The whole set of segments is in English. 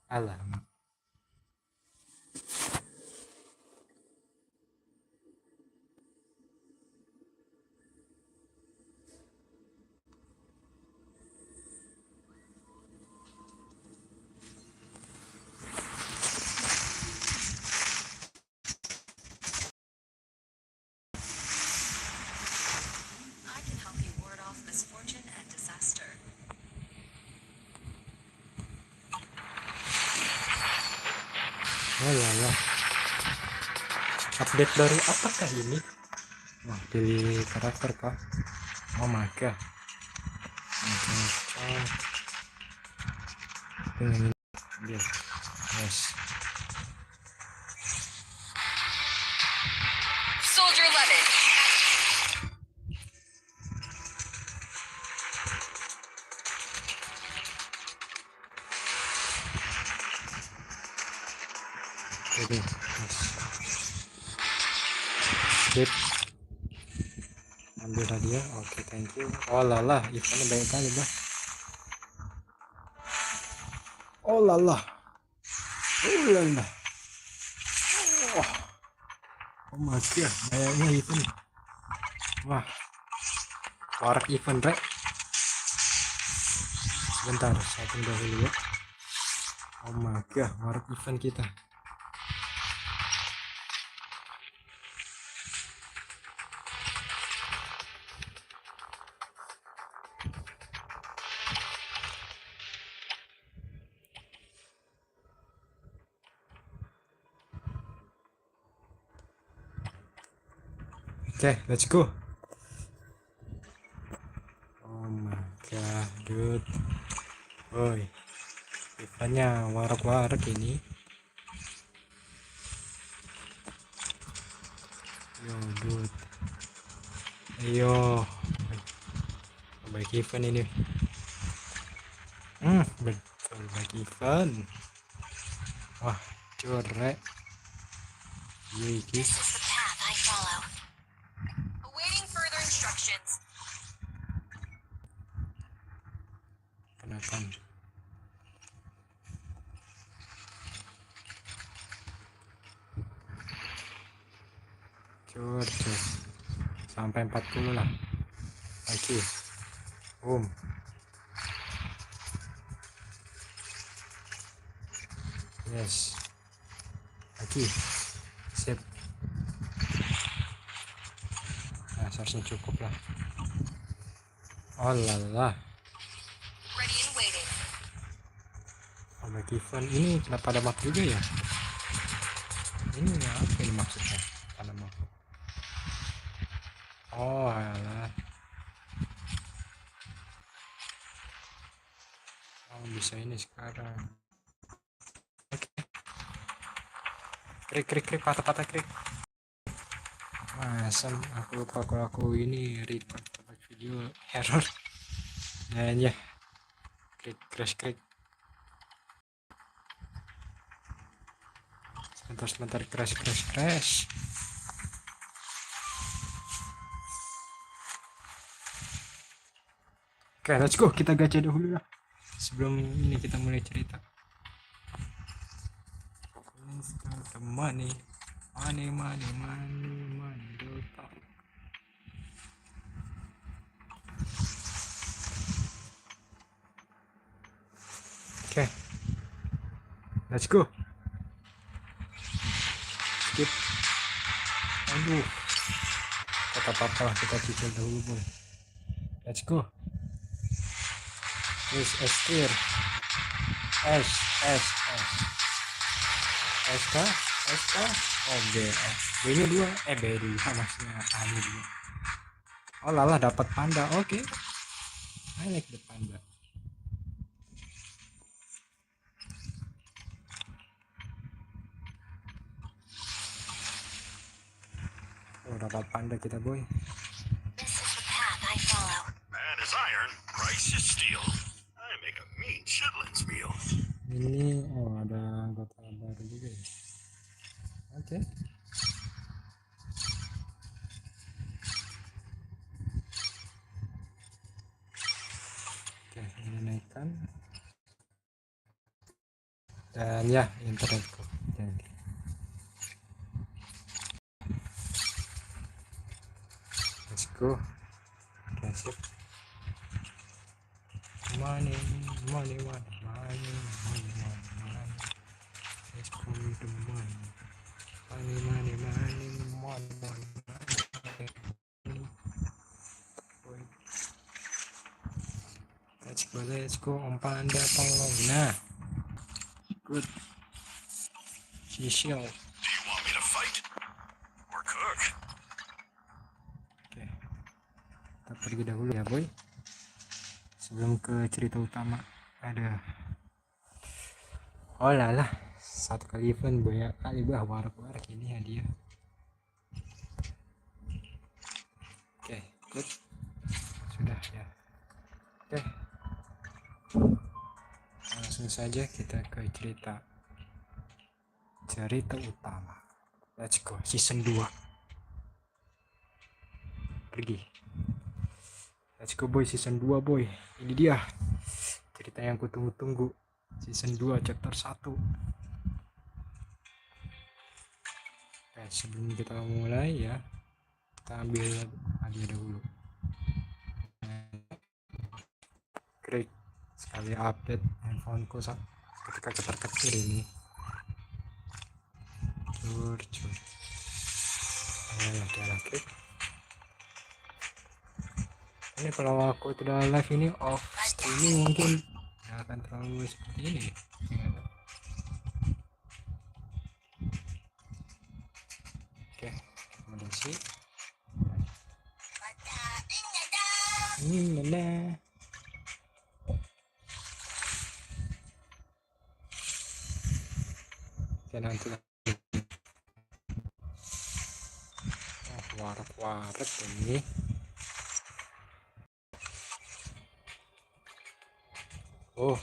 Alam. I can help you ward off misfortune and disaster. Oh lah. Update baru apakah ini? Wah, pilih karakter kah? Oh my god. Pengen dia. Yes. Soldier 11. Jadi, yes. Skip. Ambil hadiah. Oke, thank you. Oh lah, eventnya banyak kali bah. Oh lah. Wah, oh my god, kayaknya event. Wah, warak event rek. Sebentar, saya tunggu dulu ya. Oh my god, warak event kita. Oke, let's go. Oh my god, dude. Woi, eventnya warak-warak ini. Yo, dude. Ayo. Baik event ini. Betul baik event. Wah, corek. Yoi, This is the path I follow. Awaiting further instructions. kenakan. Cur. Sampai 40 lah. Lagi. Yes. Lagi. Sip. Nah, seharusnya cukup lah. Oh lah. Ready and waiting. Oh my event ini kenapa ada map juga ya? Ini apa ini maksudnya? Ada map. Oh alah. Oh bisa ini sekarang. Oke. Krik patah krik. Masa aku lupa kalau aku ini record video error. Dan ya. Krik. Sebentar crash. Oke, let's go. Kita gacha dahulu lah. Sebelum ini kita mulai cerita. Let's start the money. Don't talk. Oke. Let's go. Skip. Aduh. Kata papa lah kita cicil dahulu boy. Let's go. This is clear. S kah? Oh B. B nya 2. B 2 maksudnya A nya 2. Oh lala dapat panda. Oke. I like the panda. Oh dapat panda kita boy. This is the path I follow. Man is iron, rice is steel. I make a mean chitlins meal. Ini ada anggota baru juga ya. Oke. Oke, ini naikkan. Dan ya internetku jadi let's go. Oke, sip. Money, money, money, money, money, money, money. Let's go with the money. Money, money, money, money, money, money. Let's go, Om Panda tolong. Nah, good. Sisil. Do you want me to fight? Or cook? Oke, kita pergi dahulu ya boy. Sebelum ke cerita utama. Ada. Oh lah, satu kali event banyak kali warak-warak ini hadiah. Oke, good. Sudah ya. Oke. Langsung saja kita ke cerita utama. Let's go, season 2. Pergi. Let's go boy, season 2 boy. Ini dia cerita yang kutunggu-tunggu. Season 2 chapter 1. Oke, sebelum kita mulai ya, kita ambil hadiah dahulu. Great sekali update handphoneku ketika kecil ini. Cur. Great. Ini kalau aku tidak live ini off streaming mungkin nggak akan terlalu seperti ini. Oke, akomodasi. Mana? Oke, nanti warak ini. Oh,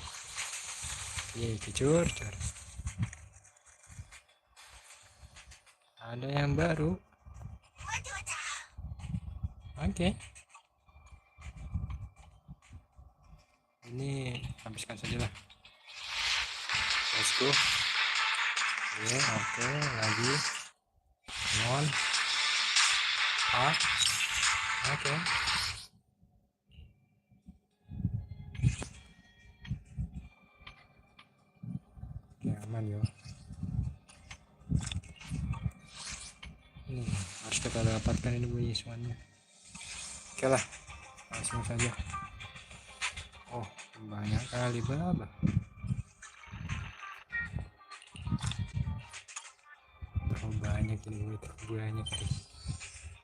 iya cur. Ada yang baru. Oke. Ini habiskan saja lah. Let's go. Ya, oke, lagi. Non. Oke. Oke, aman yo. Ini harus kita dapatkan ini bunyi suaranya. Oke lah, langsung saja. Oh, banyak kali berapa? Terlalu banyak ini, terlalu banyak.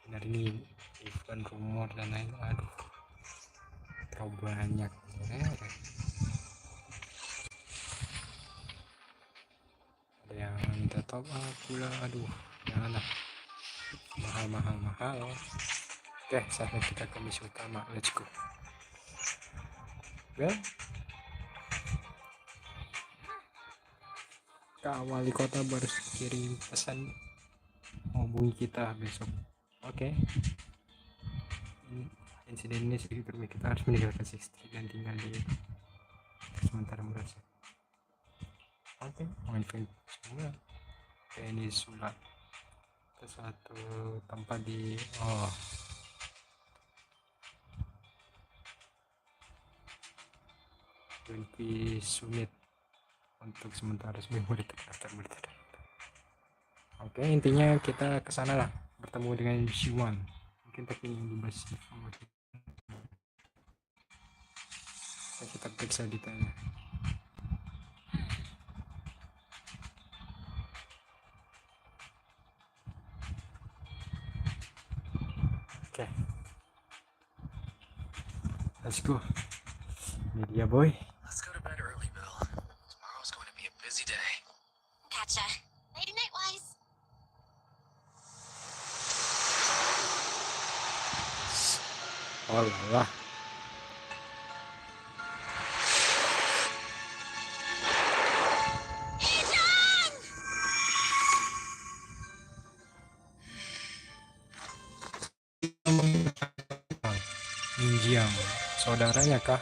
Benar ini event rumor dan lain. Aduh, terlalu banyak. Ada yang minta top up pula. Aduh, janganlah. Mahal. Oke, saatnya kita ke misi utama. Let's go. Well, Kak Wali Kota baru kirim pesan hubungi kita besok. Oke. Insiden ini sedikit berbeda, kita harus meninggalkan istri dan tinggal di sementara merasa. Oke, main film semua. Oke, ini surat ke suatu tempat di Dunki Summit untuk sementara seminggu terdaftar. Oke, intinya kita kesana lah, bertemu dengan Shiwan. Mungkin tapi dibahas kita periksa detailnya. Oke, let's go. Ini dia boy. Let's go to bed early, Bill. Tomorrow's going to be a busy day. Gotcha. Lady night wise. Oh lah. Minjiang, saudaranya kah?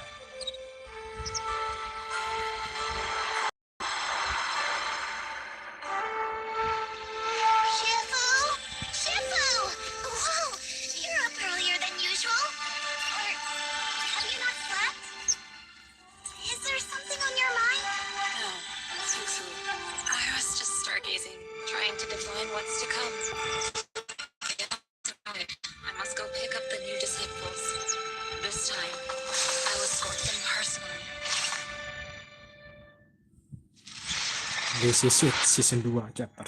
This is it, season 2 chapter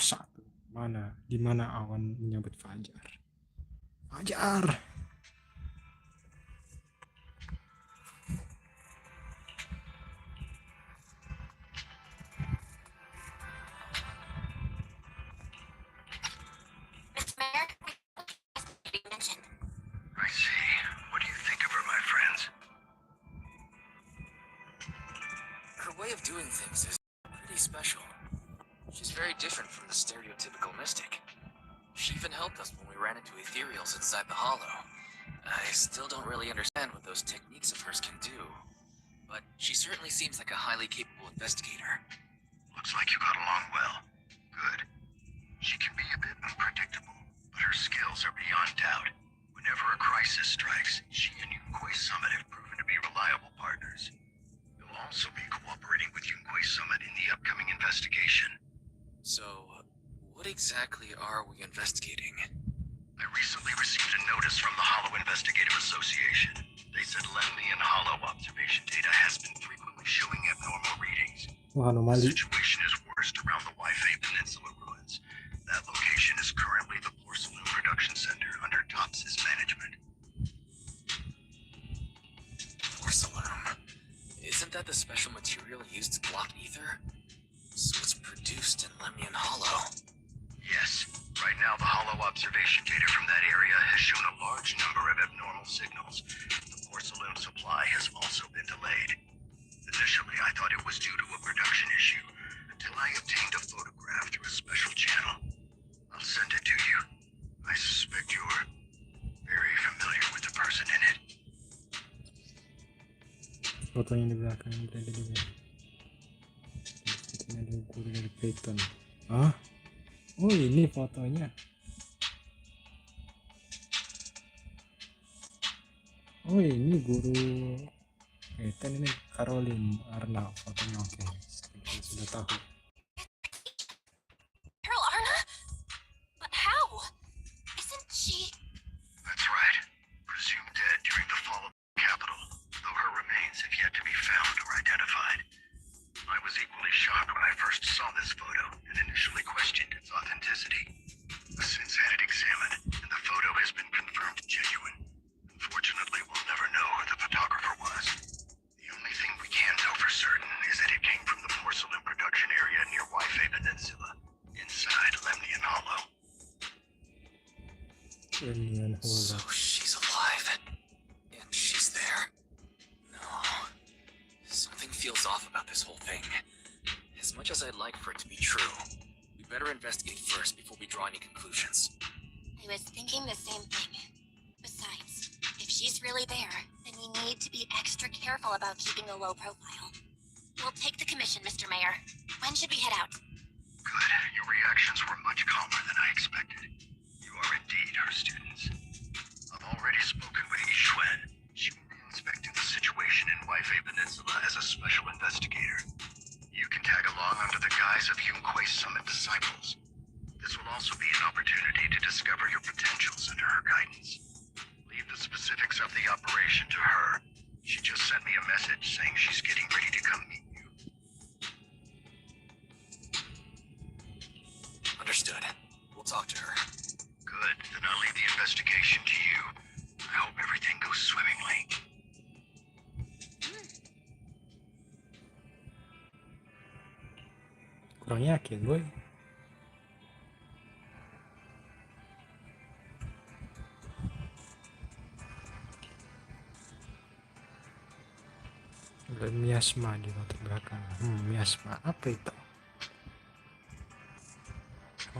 1. Di mana awan menyambut fajar. Fajar. Mr. Mayor, you mentioned. I see. What do you think of her, my friends? Her way of doing things is pretty special. She's very different from the stereotypical mystic. She even helped us when we ran into ethereals inside the Hollow. I still don't really understand what those techniques of hers can do, but she certainly seems like a highly capable investigator. Looks like you got along well. Good. She can be a bit unpredictable, but her skills are beyond doubt. Whenever a crisis strikes, she and Yunquei Summit have proven to be reliable partners. You'll also be cooperating with Yunquei Summit in the upcoming investigation. So, what exactly are we investigating? I recently received a notice from the Hollow Investigative Association. They said Lemnian Hollow observation data has been frequently showing abnormal readings. Wah, The anomali. situation is worst around the Waifei Peninsula ruins. That location is currently the Porcelain Production Center under Tops's management. Porcelain. Isn't that the special material used to block ether? So it's produced in Lemnian Hollow. Yes. Right now, the Hollow observation data from that area has shown a large number of abnormal signals. The porcelain supply has also been delayed. Initially, I thought it was due to a production issue, until I obtained a photograph through a special channel. I'll send it to you. I suspect you're very familiar with the person in it. Fotonya di belakang berada di mana? Ini ada guru dari Peyton. Ah? Oh, ini fotonya. Oh, ini guru Peyton, ini Caroline Arnaud fotonya. Oke. Saya sudah tahu. Pearl Arna? But how? Isn't she... That's right. Presumed dead during the fall of the capital, though her remains have yet to be found or identified. I was equally shocked when I first saw this photo and initially questioned its authenticity. I've since had it examined, and the photo has been confirmed genuine. Unfortunately, we'll never know who the photographer was. The only thing we can know for certain is that it came from the porcelain production area near Waifei Peninsula, inside Lemnian Hollow. Alien So Hollow. she's alive. And she's there. No. Something feels off about this whole thing. As much as I'd like for it to be true, we better investigate first before we draw any conclusions. I was thinking the same thing. Besides, if she's really there, then we need to be extra careful about keeping a low profile. We'll take the commission, Mr. Mayor. When should we head out? Good. Your reactions were much calmer than I expected. You are indeed her students. I've already spoken with Yixuan. She will be inspecting the situation in Waifei Peninsula as a special investigator. You can tag along under the guise of Yunquei Summit disciples. This will also be an opportunity to discover your potentials under her guidance. Leave the specifics of the operation to her. She just sent me a message saying she's getting ready to come meet you. Understood. We'll talk to her. Good. Then I'll leave the investigation to you. I hope everything goes swimmingly. Kurang yakin, boy. Ada miasma di latar belakang. Miasma apa itu?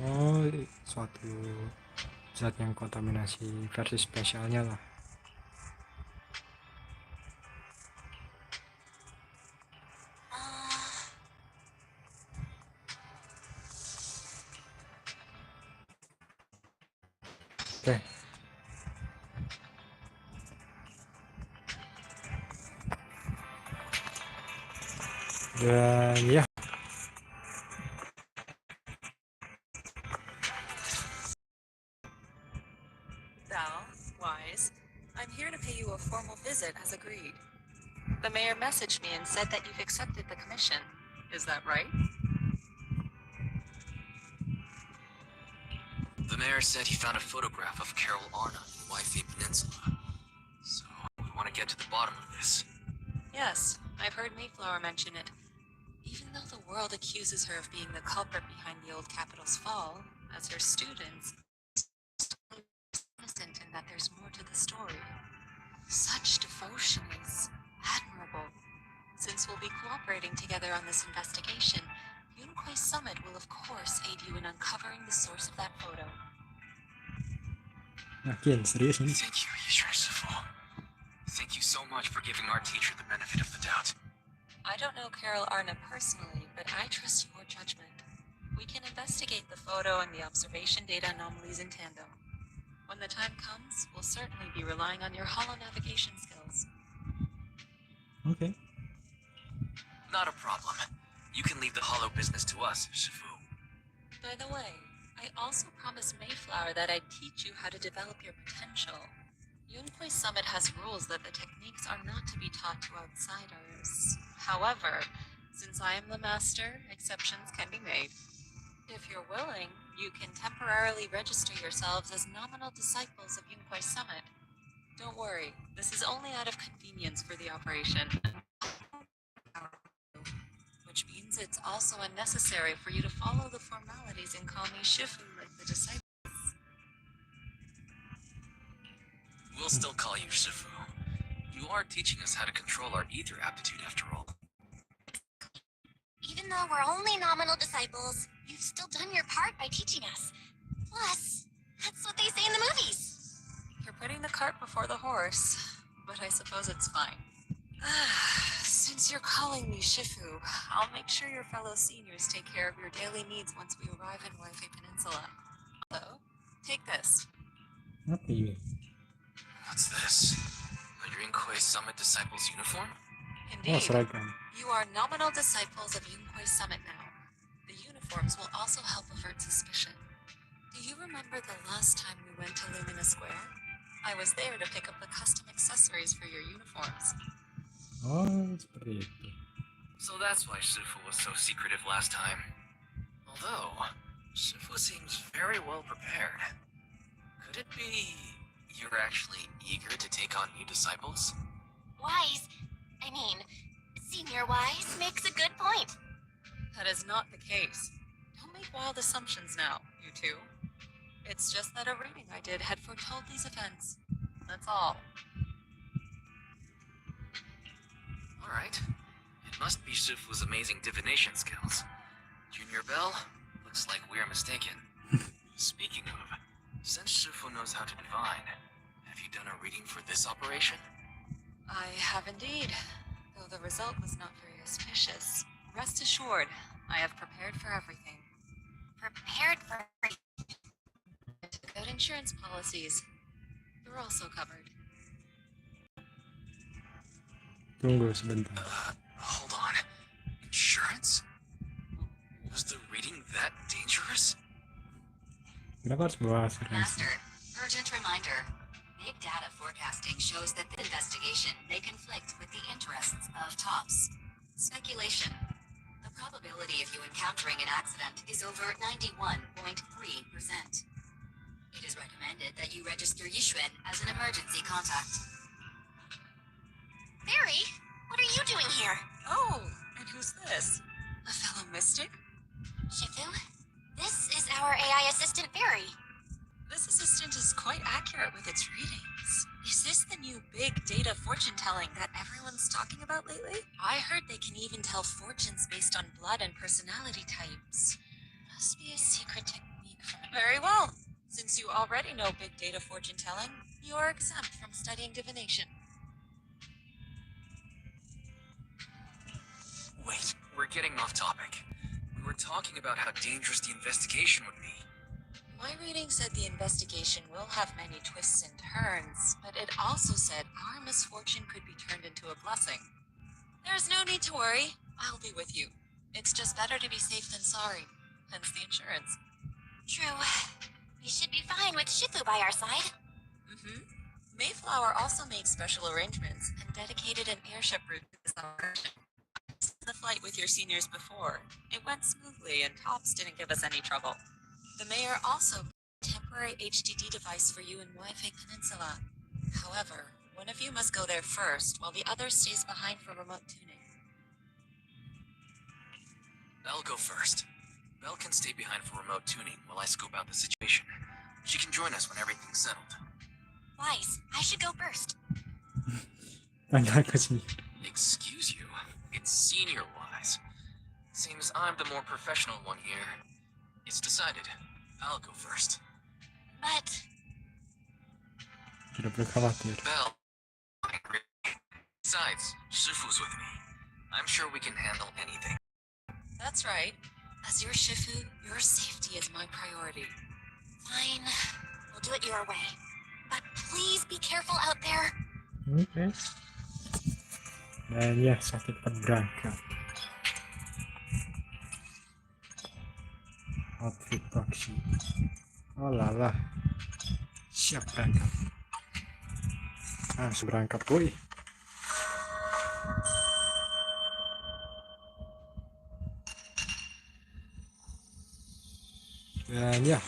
Oh, suatu zat yang kontaminasi versi spesialnya lah. Oke. Dan ya, Thou, Wise, I'm here to pay you a formal visit as agreed. The mayor messaged me and said that you've accepted the commission. Is that right? mayor said he found a photograph of Carol Arna in Wi-Fi Peninsula. So, we want to get to the bottom of this. Yes, I've heard Mayflower mention it. Even though the world accuses her of being the culprit behind the old capital's fall, as her students, innocent in that there's more to the story. Such devotion is admirable. Since we'll be cooperating together on this investigation, Yunquei Summit will of course aid you in uncovering the source of that photo. Yakin, serius nih? Thank you, Yushifu. Thank you so much for giving our teacher the benefit of the doubt. I don't know Carol Arna personally, but I trust your judgment. We can investigate the photo and the observation data anomalies in tandem. When the time comes, we'll certainly be relying on your holo navigation skills. Okay. Not a problem. You can leave the hollow business to us, Shifu. By the way, I also promised Mayflower that I'd teach you how to develop your potential. Yunquei Summit has rules that the techniques are not to be taught to outsiders. However, since I am the master, exceptions can be made. If you're willing, you can temporarily register yourselves as nominal disciples of Yunquei Summit. Don't worry, this is only out of convenience for the operation. Which means it's also unnecessary for you to follow the formalities and call me Shifu like the disciples. We'll still call you Shifu. You are teaching us how to control our ether aptitude after all. Even though we're only nominal disciples, you've still done your part by teaching us. Plus, that's what they say in the movies. You're putting the cart before the horse, but I suppose it's fine. Since you're calling me Shifu, I'll make sure your fellow seniors take care of your daily needs once we arrive in Wi-Fi Peninsula. So, take this. Apa ini? What's this? A Yunquei Summit Disciples uniform? Oh, Indeed, seragam. you are nominal disciples of Yunquei Summit now. The uniforms will also help avert suspicion. Do you remember the last time we went to Lumina Square? I was there to pick up the custom accessories for your uniforms. Oh, seperti itu. So that's why Shifu was so secretive last time. Although, Shifu seems very well prepared. Could it be you're actually eager to take on new disciples? Senior Wise makes a good point. That is not the case. Don't make wild assumptions now, you two. It's just that a reading I did had foretold these events. That's all. Alright. It must be Shifu's amazing divination skills. Junior Bell, looks like we're mistaken. Speaking of, since Shifu knows how to divine, have you done a reading for this operation? I have indeed, though the result was not very auspicious. Rest assured, I have prepared for everything. Prepared for I took out insurance policies. You're also covered. Tunggu sebentar. Hold on. Insurance? Was the reading that dangerous? Kenapa harus bawa asuransi? Master, urgent reminder. Big data forecasting shows that the investigation may conflict with the interests of TOPS. Speculation. The probability of you encountering an accident is over 91.3%. It is recommended that you register Yixuan as an emergency contact. Barry, what are you doing here? Oh, and who's this? A fellow mystic? Shifu, this is our AI assistant, Barry. This assistant is quite accurate with its readings. Is this the new big data fortune telling that everyone's talking about lately? I heard they can even tell fortunes based on blood and personality types. Must be a secret technique from it. Very well. Since you already know big data fortune telling, you are exempt from studying divination. Wait, we're getting off topic. We were talking about how dangerous the investigation would be. My reading said the investigation will have many twists and turns, but it also said our misfortune could be turned into a blessing. There's no need to worry. I'll be with you. It's just better to be safe than sorry. Hence the insurance. True. We should be fine with Shifu by our side. Mayflower also made special arrangements and dedicated an airship route to this operation. The flight with your seniors before. It went smoothly and TOPS didn't give us any trouble. The mayor also temporarily temporary HDD device for you in Wi-Fi Peninsula. However, one of you must go there first, while the other stays behind for remote tuning. I'll go first. Belle can stay behind for remote tuning while I scope out the situation. She can join us when everything's settled. Wise, I should go first. Tanggal ke sini. Excuse you? It's Senior Wise. Seems I'm the more professional one here. It's decided. I'll go first. But Tidak perlu khawatir. Belle, I agree. Besides, Shifu's with me. I'm sure we can handle anything. That's right. As your Shifu, your safety is my priority. fine, we'll do it your way. But please be careful out there. Oke. Dan ya, saat kita berangkat. Outfit taksi. Oh lala. Siap berangkat. Harus berangkat, boy. Dan ya.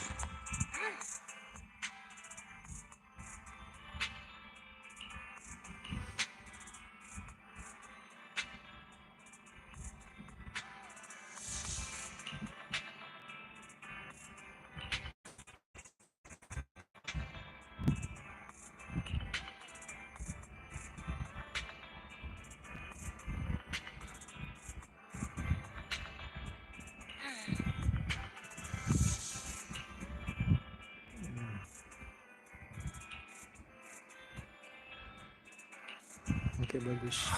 Oke, bagus.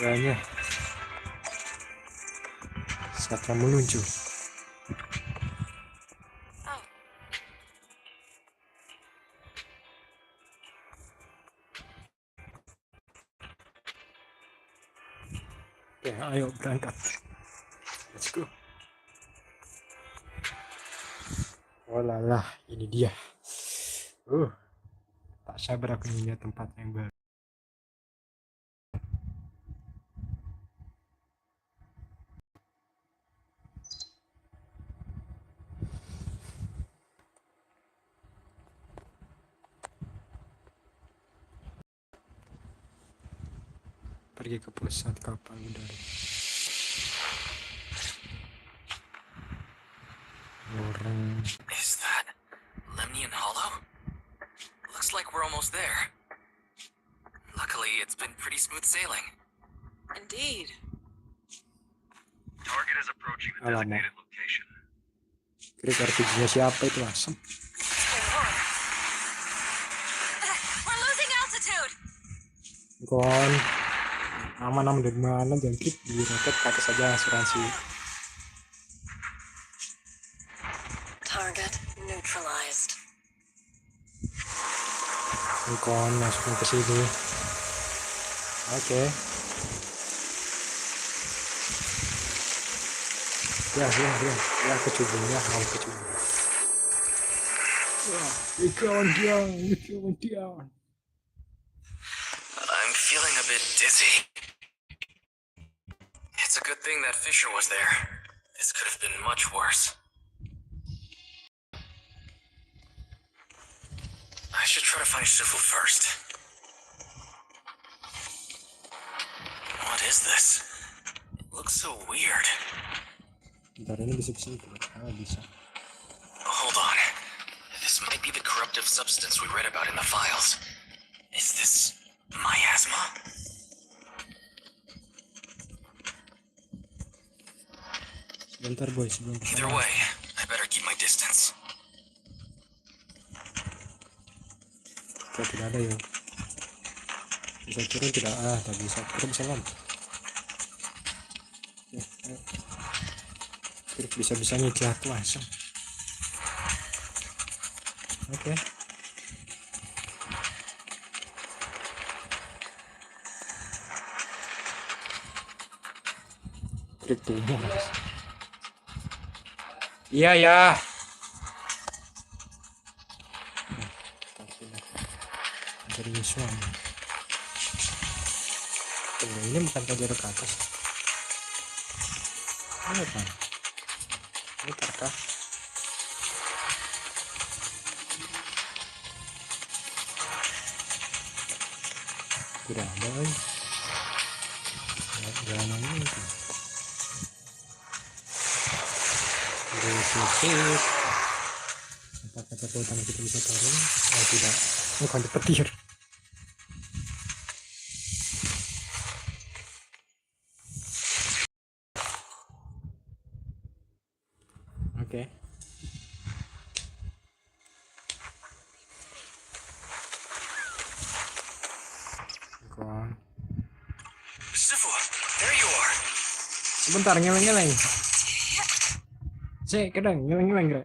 Kayaknya saatnya meluncur. Oh, Oke, ayo berangkat. Let's go. Oh lala, ini dia. Tak sabar aku melihat tempat yang baru. Pergi ke pusat kapal udara. Orang. Is that Lemnian Hollow? Looks like we're almost there. Luckily, it's been pretty smooth sailing. Indeed. Target is approaching the Alamak. designated location. Kira RPG-nya siapa itu langsung? we're losing altitude. Kon aman dari mana jangkit di roket pakai saja asuransi. Target neutralized. Kon masukin ke sini. Oke. Ya kecubung ya, mau kecubung. We going down. I'm feeling a bit dizzy. It's a good thing that Fisher was there. This could have been much worse. I should try to find Shifu first. What is this? It looks so weird. Bentar, ini bisa kesini. Bisa. Hold on. This might be the corruptive substance we read about in the files. Is this miasma? Sebentar boy, sebelum kita Either way, I better keep my distance. Oke, tidak ada ya. Bisa turun tidak? Tak bisa. Kita bisa lompat. Bisa-bisanya jatuh langsung. Oke. Trik tubuh, Mas. Iya ya. Dari musuhan. Ini bukan jalur ke atas. Ini kan? Ini kah? Tidak ada lagi. Jangan ini. Sip. Apakah kekuatan kita bisa turun? Oh tidak. Bukan di petir. Oke. Gone. There you are. Sebentar, ngeleng-ngeleng. Kadang ngeleng-ngeleng gak?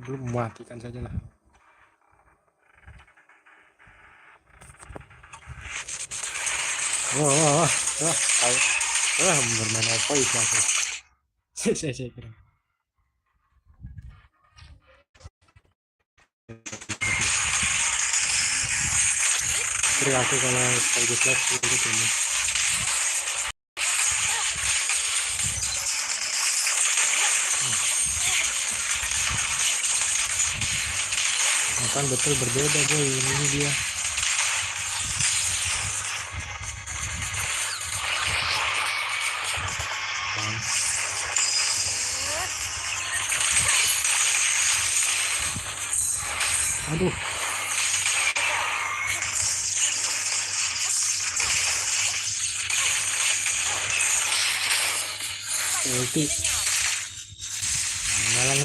Belum mematikan saja lah. Wah, bermain apa itu aku? Saya kira. Kira aku kalau kayak gitu ini. Kan betul berbeda boy, ini dia. Aduh. Ulti. Ngalang.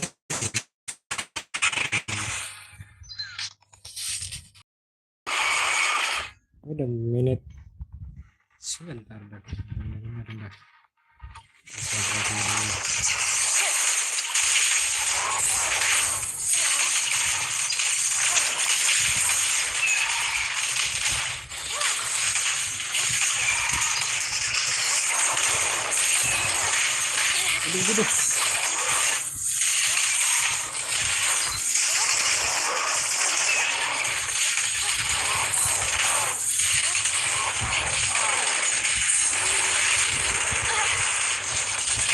Udah menit. Sebentar dah. Rendah. Aduh.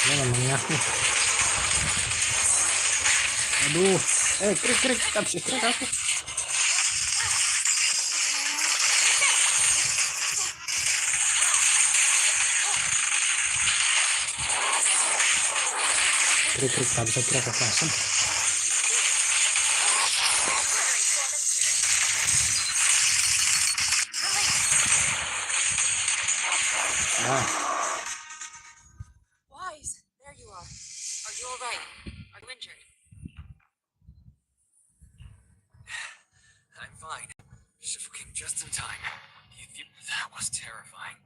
Ya namanya aku. Aduh. Krik. Habis krik aku. Krik tak bisa kira kekerasan. Wise, there you are. Are you all right? Are you injured? I'm fine. Shifu came just in time. That was terrifying.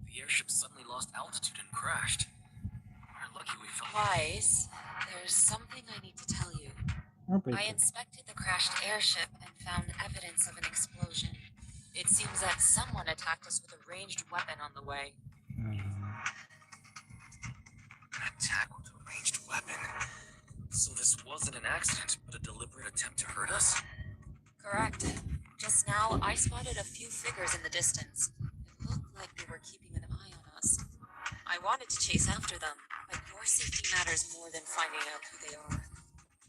The airship suddenly lost altitude and crashed. We're lucky we fell. Wise, there's something I need to tell you. I inspected the crashed airship and found evidence of an explosion. It seems that someone attacked us with a ranged weapon on the way. An attack with a ranged weapon? So this wasn't an accident, but a deliberate attempt to hurt us? Correct. Just now, I spotted a few figures in the distance. It looked like they were keeping an eye on us. I wanted to chase after them, but your safety matters more than finding out who they are.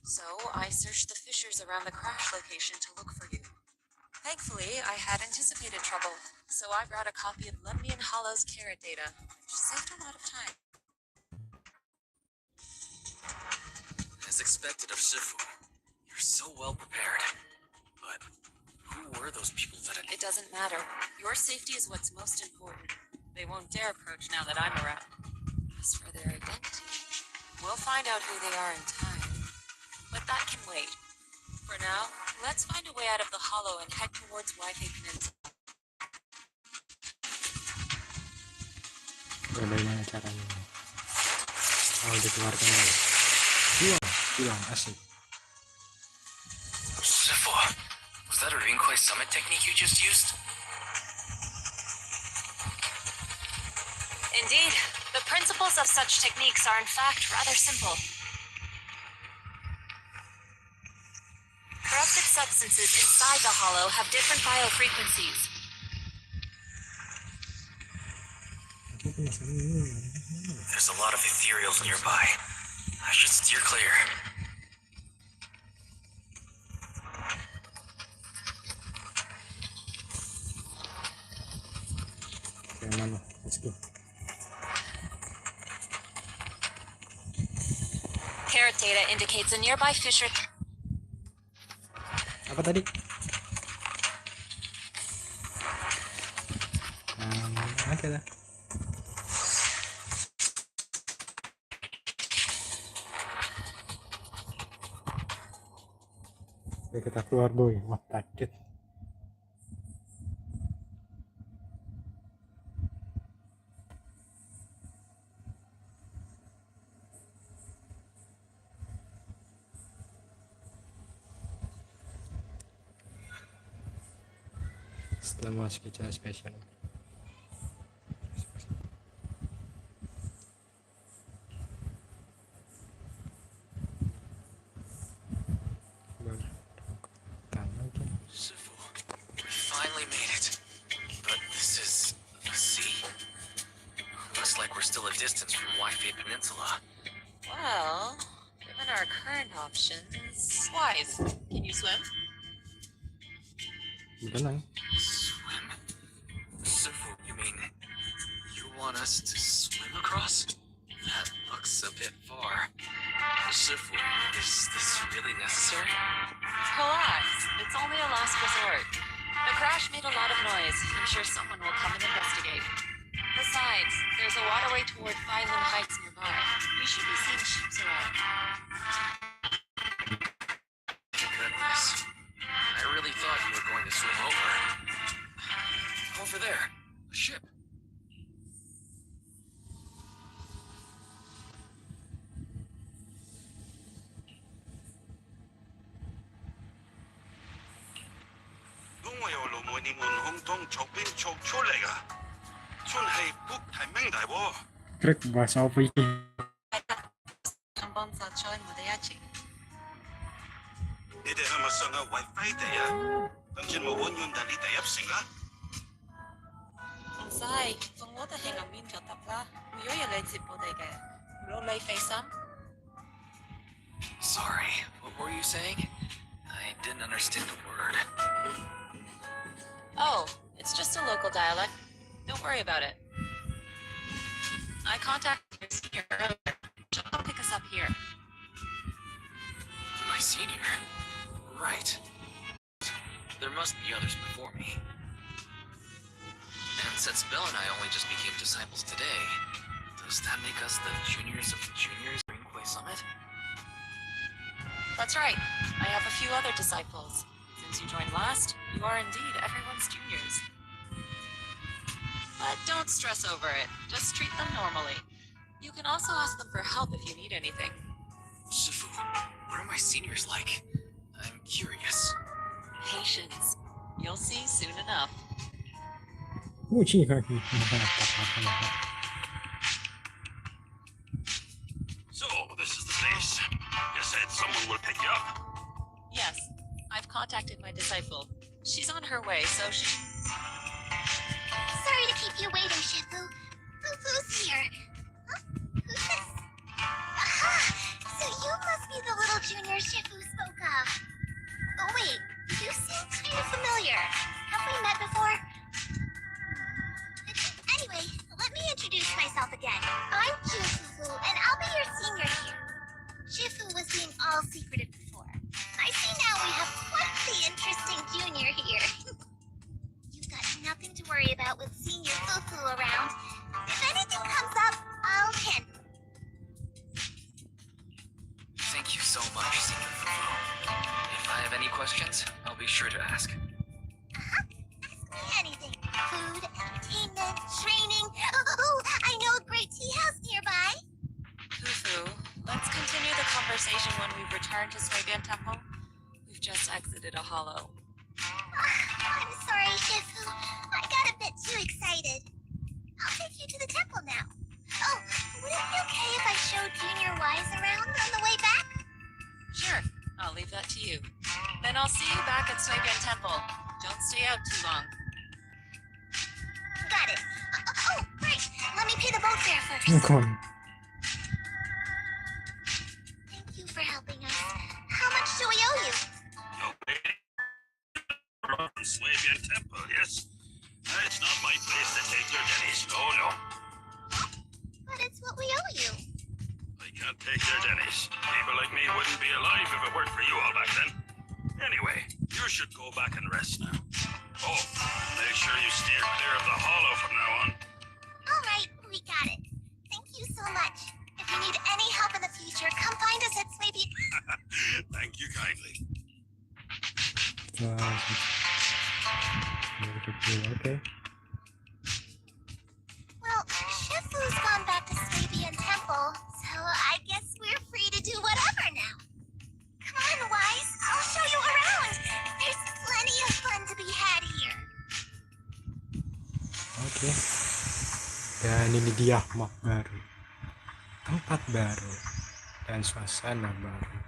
So I searched the fissures around the crash location to look for you. Thankfully, I had anticipated trouble, so I brought a copy of Lemnian Hollow's carrot data, which saved a lot of time. As expected of Shifu, you're so well prepared. But who were those people that It doesn't matter. Your safety is what's most important. They won't dare approach now that I'm around. As for their identity, we'll find out who they are in time. But that can wait. For now, let's find a way out of the hollow and head towards Wi-Fi Peninsula. Bagaimana caranya? Oh, dikeluarkan dulu. Hilang, asik. Shifu, was that a Rinkway Summit technique you just used? Indeed, the principles of such techniques are in fact rather simple. Corrupted substances inside the hollow have different biofrequencies. There's a lot of ethereals nearby. I should steer clear. Oke, mana? Let's go. Carrot data indicates a nearby fissure. Apa tadi? Oke dah. Oke, kita keluar boy. Wah, takut. Setelah masuk ke cara spesial. Shifu, we finally made it. But this is the sea? Looks like we're still a distance from Wi-Fi Peninsula. Well, given our current options... Wise, can you swim? Berenang. Swim? Shifu, you mean you want us to swim across? That looks a bit far. Shifu, is this really necessary? Relax, it's only a last resort. The crash made a lot of noise. I'm sure someone will come and investigate. Besides, there's a waterway toward Phylum Heights nearby. We should be seeing ships around. Goodness. I really thought you were going to swim over. Over there. A ship. Truk bahasa apa ini? 한번 사천 무대야지. Sai, không có thể hiện ở bên cho tập la. Mình yếu lên dịp bộ đề kìa. Lúc lấy face some. Sorry, what were you saying? I didn't understand the word. Oh, it's just a local dialect. Don't worry about it. I contacted your senior earlier. She'll pick us up here. My senior? Right. There must be others before me. And since Belle and I only just became disciples today, does that make us the juniors of the juniors at Rinkway Summit? That's right. I have a few other disciples. Since you joined last, you are indeed everyone's juniors. But don't stress over it. Just treat them normally. You can also ask them for help if you need anything. Shifu, what are my seniors like? I'm curious. Patience. You'll see soon enough. So, this is the place. You said someone will pick you up. Yes, I've contacted my disciple. She's on her way, so she... Sorry to keep you waiting, Shifu. Who's here? Huh? Who's this? Aha! So you must be the little junior Shifu spoke of. Oh wait, you seem kind of familiar. Have we met before? Anyway, let me introduce myself again. I'm Shifu, and I'll be your senior here. Shifu was being so much, Senior Fufu. If I have any questions, I'll be sure to ask. Ask me anything. Food, entertainment, training. Oh, I know a great tea house nearby. Fufu, let's continue the conversation when we return to Swabian Temple. We've just exited a hollow. I'm sorry, Shifu. I got a bit too excited. I'll take you to the temple now. Oh, would it be okay if I showed Junior Wise around on the way back? Sure, I'll leave that to you. Then I'll see you back at Swabian Temple. Don't stay out too long. Got it. Oh, right. Let me pay the boat fare first. Come on. Thank you for helping us. How much do we owe you? No pay. From Swabian Temple, yes? It's not my place to take your Denny's. No, no. But it's what we owe you. I can't take your Denny's. People like me wouldn't be alive if it weren't for you all back then. Anyway, you should go back and rest now. Oh, make sure you steer clear of the hollow from now on. All right, we got it. Thank you so much. If you need any help in the future, come find us at Swabian. Thank you kindly. Okay. Well, Shifu's gone back to Swabian Temple, so I guess we're free to do whatever now. Come on, Wise. I'll show you around. There's plenty of fun to be had here. Oke. Dan ini dia map baru, tempat baru, dan suasana baru.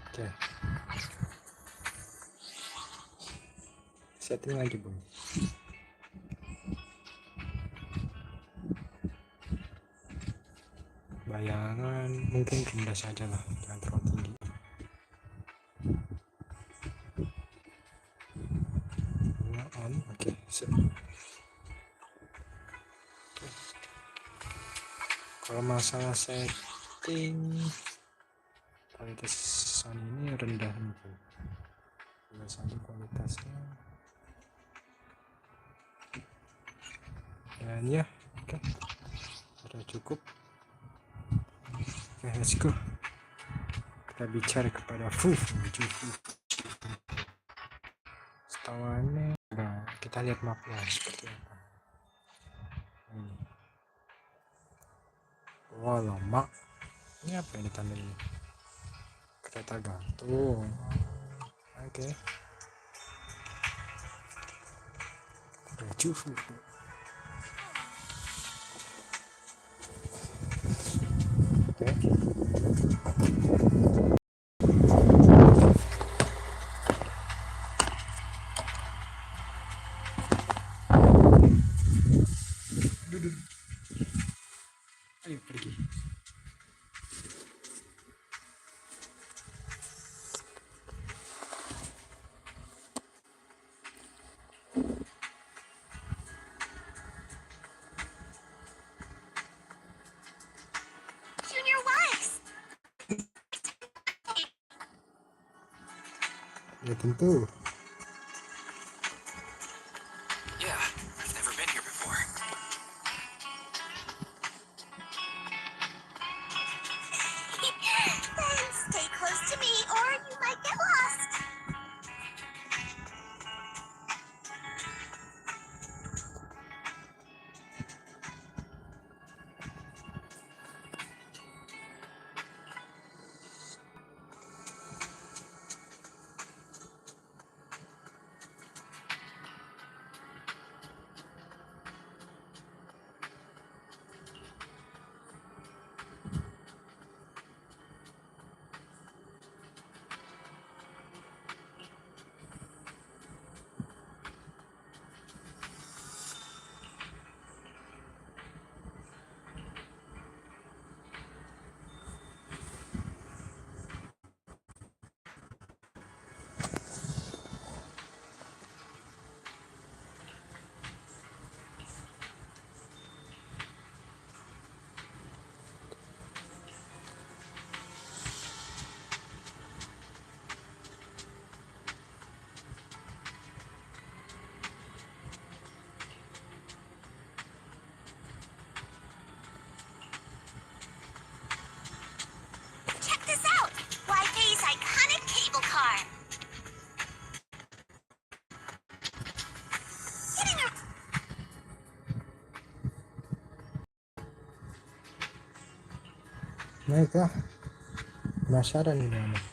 Oke. Setting lagi, Bung. Bayangan mungkin rendah saja lah, jangan terlalu tinggi. On, oke, sip. Kalau masalah setting, kualitas sound ini rendah mungkin. Biasanya kualitasnya. Dan ya, oke, sudah cukup. Oke, let's go. Kita bicara kepada Fufu. Setawannya, nah, kita lihat mapnya seperti apa. Wah, lama. Ini apa ini tanda ini? Kereta gantung. Oke. Baju Fufu. Oke. Duduk. Ayo pergi. Junior Wise. Ya tentu. Yeah, I've never been here before. Then stay close to me or you might get lost. Mereka penasaran ini anak.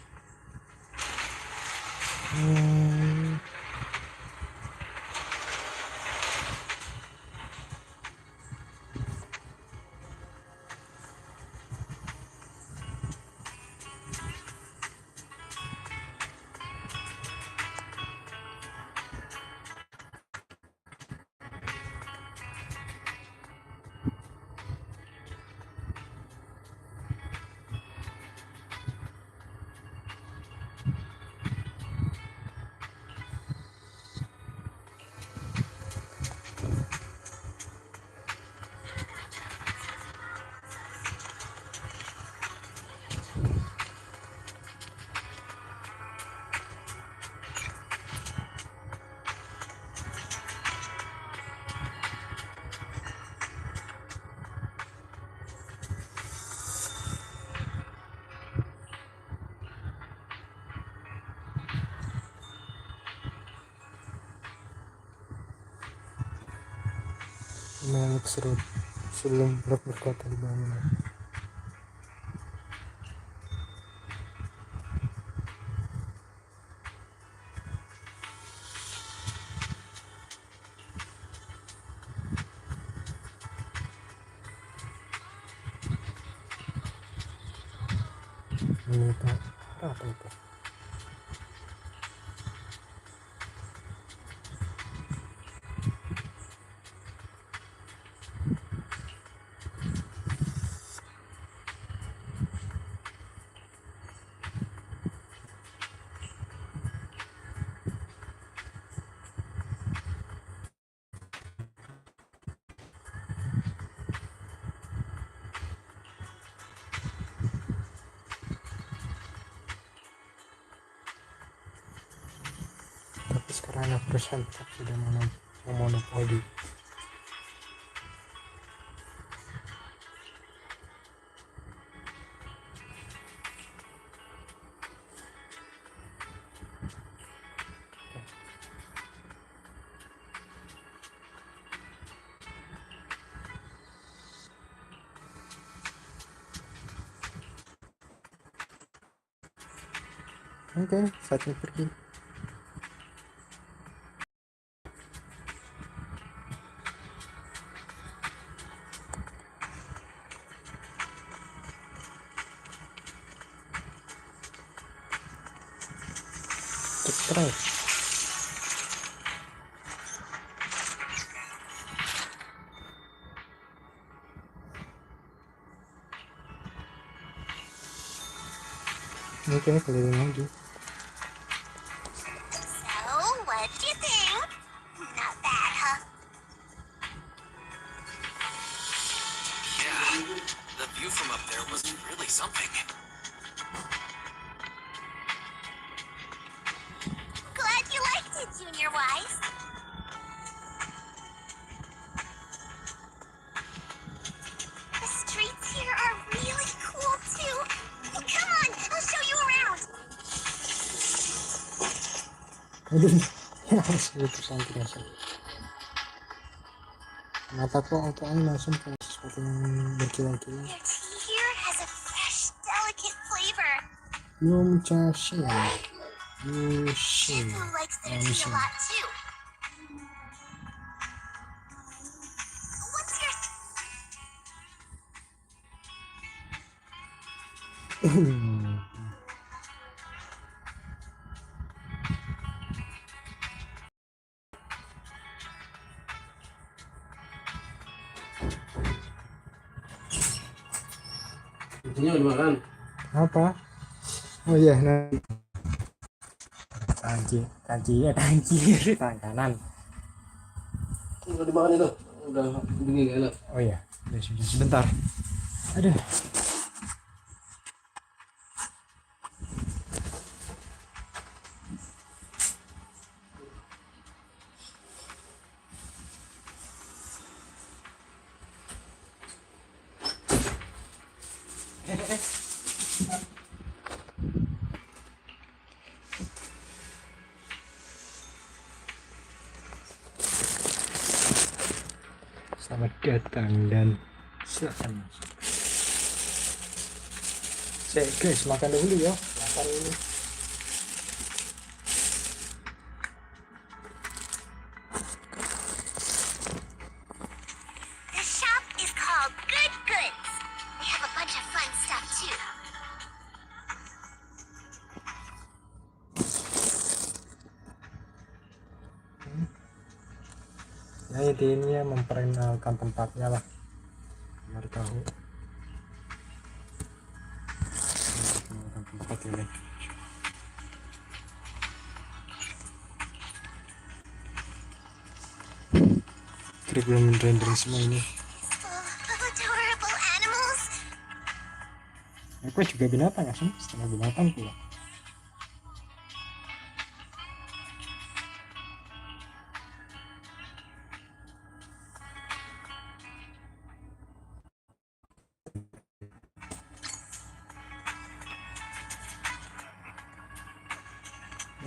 Menganggap seru sebelum berkota di bangunan. Ini apa itu? Tapi sekarang anak perusahaan tetap sudah memonopoli. Oke, saatnya pergi. Subscribe. Oke, keliling lagi. So, what do you think? Not bad, huh? Yeah, the view from up there was really something. Glad you liked it, Junior Wise. The streets here are really cool, too. Come on, I'll show you around. Aduh, ya itu sangat biasa. Mataku auto-nya langsung ke sesuatu yang berkilau-kilau. Their tea here has a fresh, delicate flavor. Yumchashi. Shifu likes their tea a lot, too. What's your... Ini udah makan. Apa? Oh iya, nanti tangan kanan. Udah dimakan itu. Udah dingin enak. Oh iya, sudah sebentar. Aduh. Selamat datang dan silakan masuk. Guys, makan dulu ya. Makan ini. The shop is called Good Goods. They have a bunch of fun stuff too. Ya intinya memperkenalkan tempatnya lah, biar tahu. Memperkenalkan tempat ini. Kira belum rendering semua ini. Full of adorable animals. Aku juga binatang ya, setengah binatang pula.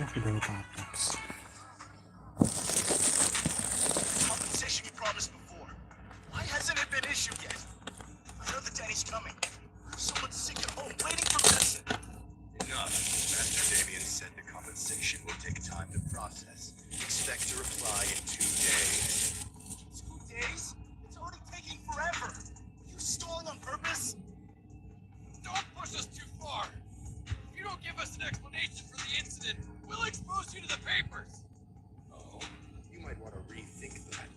Ya sudah tapas. Compensation you promised before. Why hasn't it been issued yet? I know that Danny's coming. Someone's sick at home waiting for medicine. Enough. Master Damien said the compensation will take time to process. Expect a reply in 2 days. 2 days? It's already taking forever. Are you stalling on purpose? Don't push us too far. If you don't give us an explanation for the incident, we'll expose you to the papers. Oh, you might want to rethink that.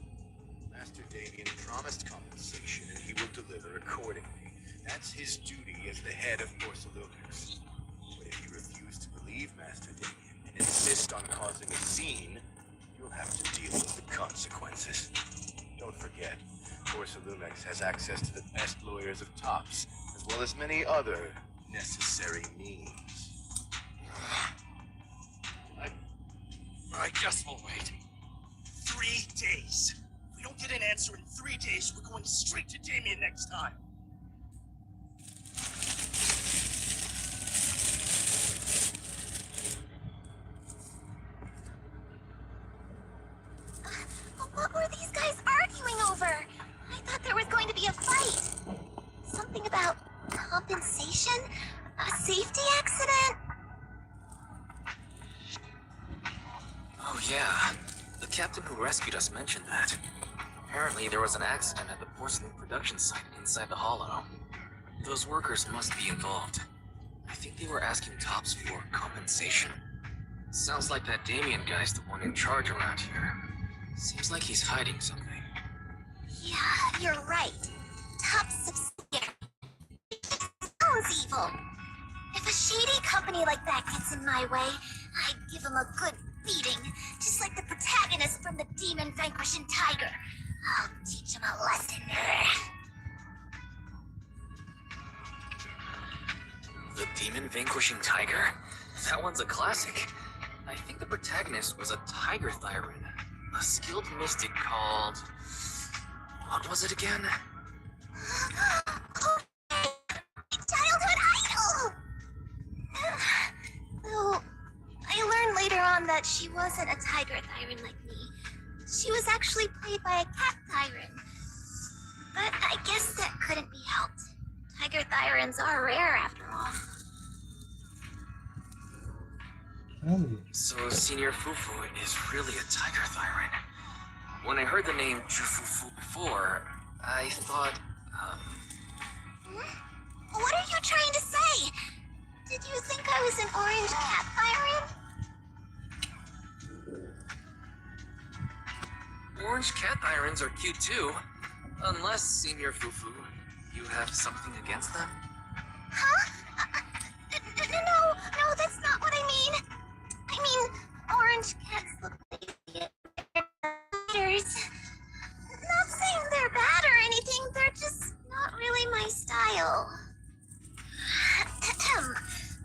Master Damien promised compensation and he will deliver accordingly. That's his duty as the head of Porcelux. But if you refuse to believe Master Damien and insist on causing a scene, you'll have to deal with the consequences. Don't forget, Porcelux has access to the best lawyers of Tops, as well as many other necessary means. I guess we'll wait. 3 days. If we don't get an answer in 3 days, we're going straight to Damien next time. What were these guys arguing over? I thought there was going to be a fight. Something about compensation? A safety accident? Oh yeah, the captain who rescued us mentioned that. Apparently there was an accident at the porcelain production site inside the hollow. Those workers must be involved. I think they were asking Tops for compensation. Sounds like that Damien guy's the one in charge around here. Seems like he's hiding something. Yeah, you're right. Top subsidiary. Sounds evil. If a shady company like that gets in my way, I'd give him a good beating, just like the protagonist from the Demon Vanquishing Tiger. I'll teach him a lesson. The Demon Vanquishing Tiger? That one's a classic. I think the protagonist was a tiger thyron. A skilled mystic called... What was it again? Childhood idol! Though, I learned later on that she wasn't a tiger thyron like me. She was actually played by a cat thyron. But I guess that couldn't be helped. Tiger thyrons are rare after all. So Senior Fufu is really a tiger thyron. When I heard the name Jufufu before, I thought, What are you trying to say? Did you think I was an orange cat thyron? orange cat thyrons are cute too. Unless, Senior Fufu, you have something against them? Huh? No, that's not what I mean. I mean, orange cats look like leaders. Not saying they're bad or anything, they're just not really my style.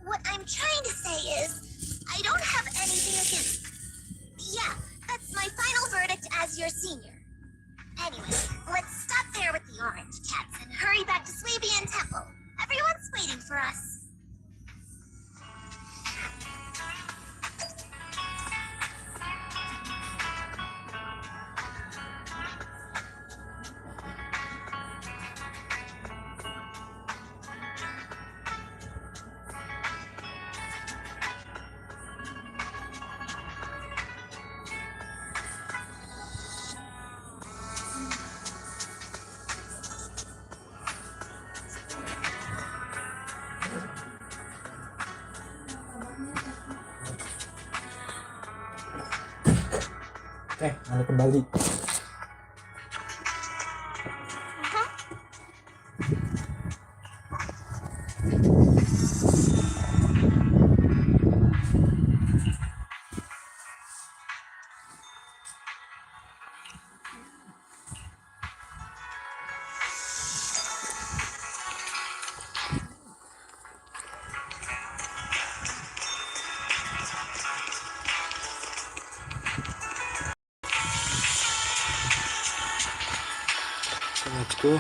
What I'm trying to say is, I don't have anything against them. Yeah, that's my final verdict as your senior. Anyway, let's stop there with the orange cats and hurry back to Swabian Temple. Everyone's waiting for us. Anda kembali. So let's go.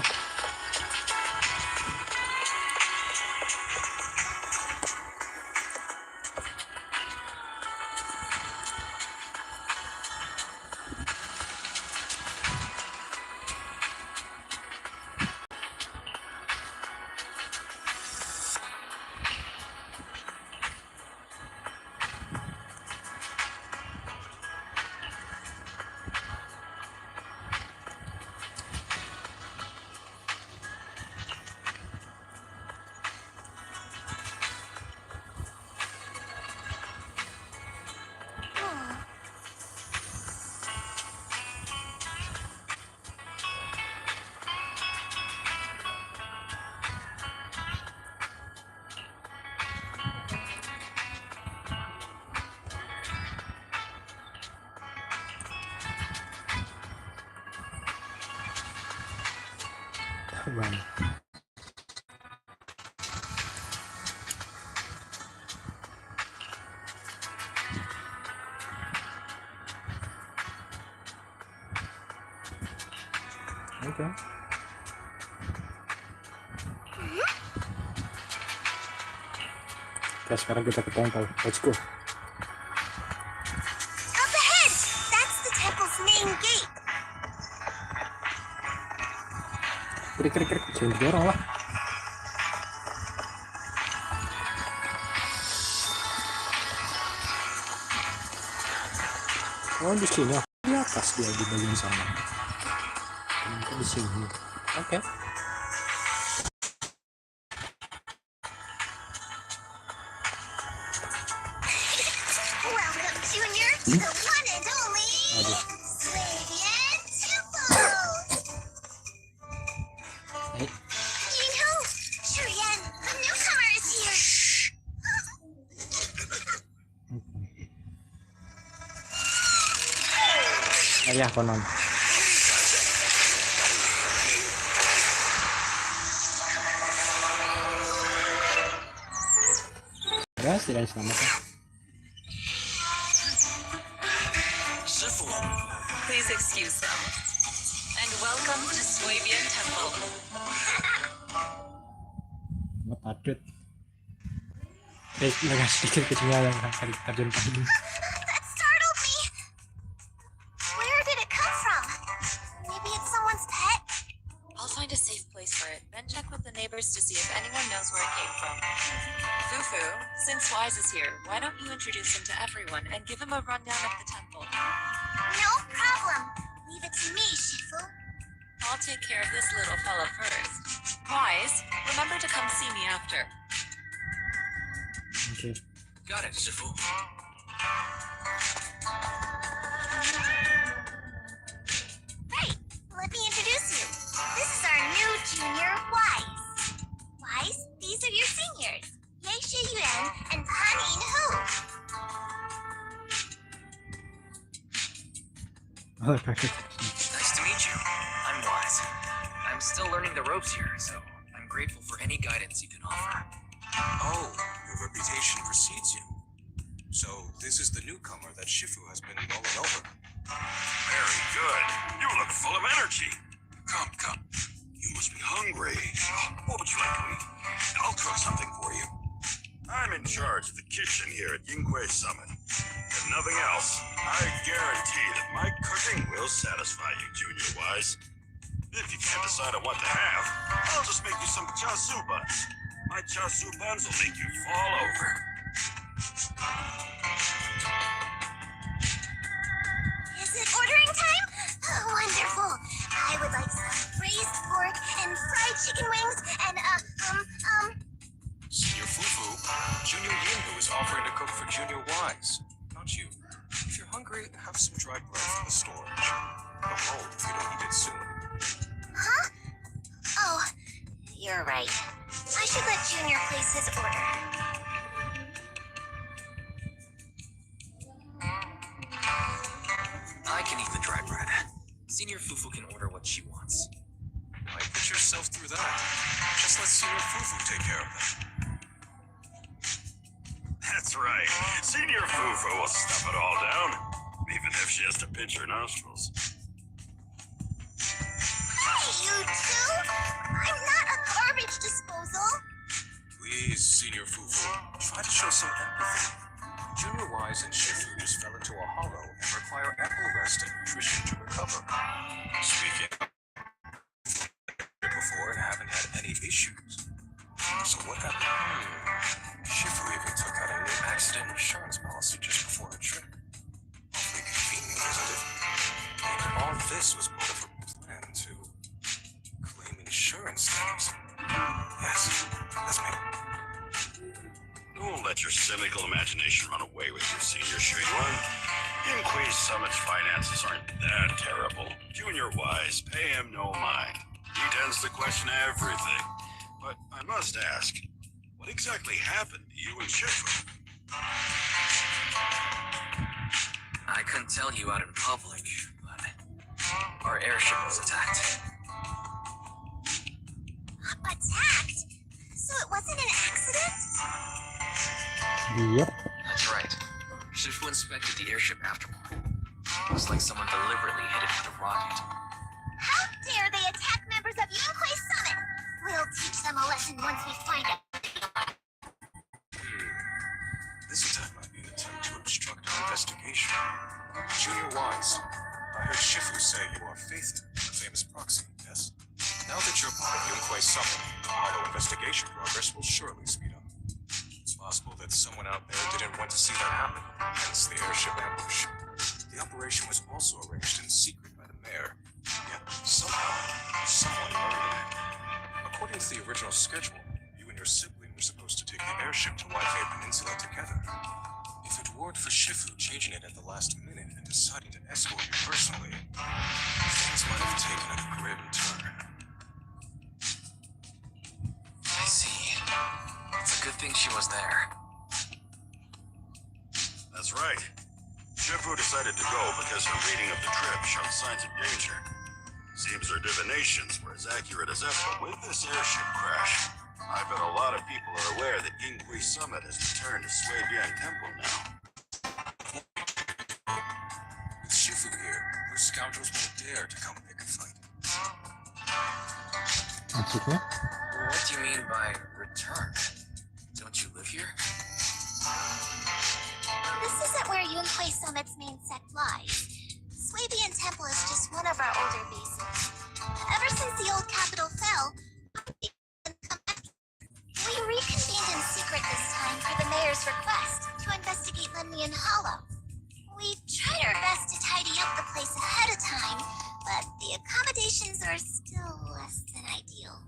Bang. Oke. Oke, sekarang kita ke temple. Let's go. Up ahead! That's the temple's main gate. Krik. Jangan didorong lah. Oh, di sini. Di atas dia di bagian sana. Ternyata di sini. Oke. Welcome, Junior, to the one and only Aduh. Swabian Temple. Eh, You know, Shurian, the newcomer is here. ayah konon. Guys, tidak diselamatkan. Please excuse them. And welcome to Swabian Temple. Patut. Agak sedikit ketinggalan kali terjun pagi. That startled me. Where did it come from? Maybe it's someone's pet? I'll find a safe place for it, then check with the neighbors to see if anyone knows where it came from. Fufu, since Wise is here, why don't you introduce him to everyone and give him a rundown of the temple? No problem. Leave it to me, Shifu. I'll take care of this little fella first. Wise, remember to come see me after. Oke. Got it, Shifu. Right. Let me introduce you. This is our new junior, Wise. Wise, these are your seniors. Ye Yuan and Panin Hu. Oh, perfect. Nice to meet you. I'm Wise. I'm still learning the ropes here, so I'm grateful for any guidance you can offer. Oh, your reputation precedes you. So this is the newcomer that Shifu has been rolling over. Very good. You look full of energy. Come. You must be hungry. What would you like to eat? I'll cook something for you. I'm in charge of the kitchen here at Yinghui Summit. If nothing else, I guarantee that my cooking will satisfy you, Junior Wise. If you can't decide on what to have, I'll just make you some chasu buns. My chasu buns will make you fall over. Is it ordering time? Oh, wonderful. I would like some braised pork and fried chicken wings and, Senior Fufu, Junior Yinhu is offering to cook for Junior Wise. Don't you? If you're hungry Hurry, have some dried bread from the storage. It'll mold if you don't eat it soon. Huh? Oh, you're right. I should let Junior place his order. I can eat the dry bread. Senior Fufu can order what she wants. Why put yourself through that? Just let Senior Fufu take care of it. That's right. Senior Fufu will stuff it all down, even if she has to pinch her nostrils. Hey, you two! I'm not a garbage disposal. Please, Senior Fufu, try to show some empathy. Junior Wise and Shifu just fell into a hollow and require ample rest and nutrition to recover. Speaking of before and haven't had any issues. So what happened? Shifu even took out a new accident insurance policy just before her trip. Awfully convenient, isn't it? And all this was part of her plan to claim insurance claims. Yes, that's me. Don't let your cynical imagination run away with you, Senior Shuyuan. Inquis Summit's finances aren't that terrible. Junior Wise, pay him no mind. He tends to question everything. But I must ask, what exactly happened to you and Shifu? I couldn't tell you out in public, but our airship was attacked. Attacked? So it wasn't an accident? Yep. That's right. Shifu inspected the airship afterward. It was like someone deliberately hit it with a rocket. How dare they attack members of Yunhui Summit? We'll teach them a lesson once we find out. This attack might be an attempt to obstruct our investigation. Junior Wise, I heard Shifu say you are Faithin, the famous proxy, yes? Now that you're part of Yunhui Summit, our investigation progress will surely speed up. It's possible that someone out there didn't want to see that happen, hence the airship ambush. The operation was also arranged in secret by the mayor, yet somehow, someone murdered it. According to the original schedule, you and your sibling were supposed to take the airship to Waifei Peninsula together. If it weren't for Shifu changing it at the last minute and deciding to escort you personally, things might have taken a grim turn. I see. It's a good thing she was there. That's right. Shifu decided to go because her reading of the trip showed signs of danger. Seems her divinations were as accurate as ever. But with this airship crash, I bet a lot of people are aware that Yinghui Summit has returned to Suibian Temple now. With Shifu here, those scoundrels won't dare to come pick a fight. Maksudnya? What do you mean by return? Don't you live here? This isn't where Yunhui Summit's main sect lies. Suibian Temple is just one of our older bases. Ever since the old capital fell, we reconvened in secret this time per the mayor's request to investigate Lenlian Hollow. We tried our best to tidy up the place ahead of time, but the accommodations are still less than ideal.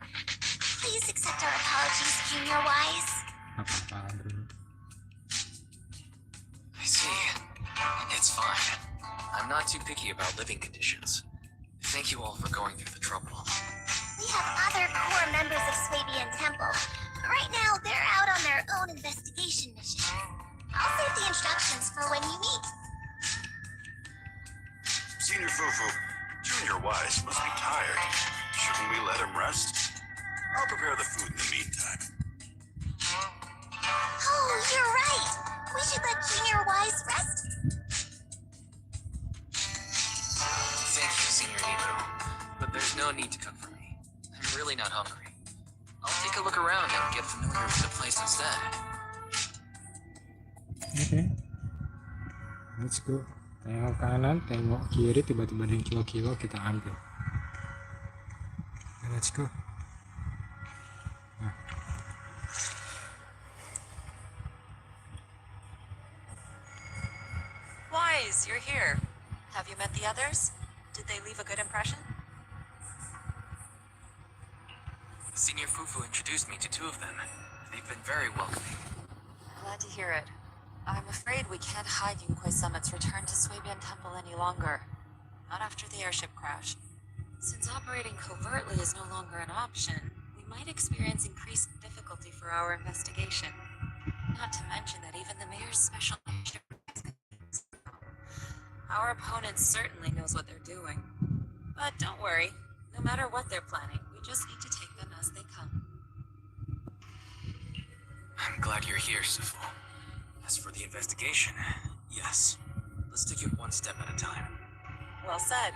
Please accept our apologies, Junior Wise. Apa-apa, bro. I see. It's fine. I'm not too picky about living conditions. Thank you all for going through the trouble. We have other core members of Suibian Temple. Right now, they're out on their own investigation mission. I'll save the instructions for when you meet. Senior Fufu, Junior Wise must be tired. Shouldn't we let him rest? I'll prepare the food in the meantime. Oh, you're right. We should let Junior Wise rest. Thank you, Senior Nemo. But there's no need to cook for me. I'm really not hungry. I'll take a look around and get familiar with the place instead. Okay. Let's go. Tengok kanan, tengok kiri, tiba-tiba ada yang kilo-kilo kita ambil. Okay, let's go. Nah. Wise, you're here. Have you met the others? Did they leave a good impression? Senior Fufu introduced me to two of them. They've been very welcoming. Glad to hear it. I'm afraid we can't hide Yunquei Summit's return to Swabian Temple any longer. Not after the airship crash. Since operating covertly is no longer an option, we might experience increased difficulty for our investigation. Not to mention that even the mayor's special airship. Our opponent certainly knows what they're doing. But don't worry, no matter what they're planning, we just need to take them as they come. I'm glad you're here, Sifu. As for the investigation, yes. Let's take it one step at a time. Well said.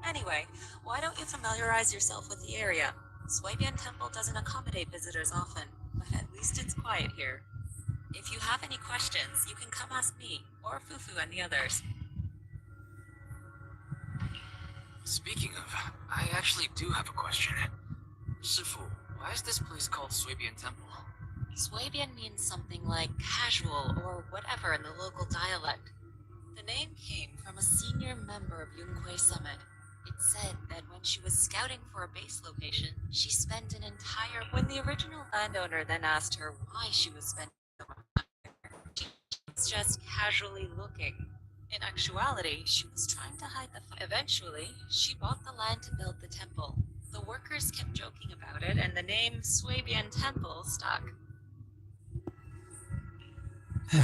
Anyway, why don't you familiarize yourself with the area? Swabian Temple doesn't accommodate visitors often, but at least it's quiet here. If you have any questions, you can come ask me, or Fufu and the others. Speaking of, I actually do have a question. Sifu, why is this place called Swabian Temple? Swabian means something like casual or whatever in the local dialect. The name came from a senior member of Yunquei Summit. It said that when she was scouting for a base location, she spent an entire... When the original landowner then asked her why she was spending so much time, she was just casually looking. In actuality, she was trying to hide the fact. Eventually, she bought the land to build the temple. The workers kept joking about it, and the name Swabian Temple stuck.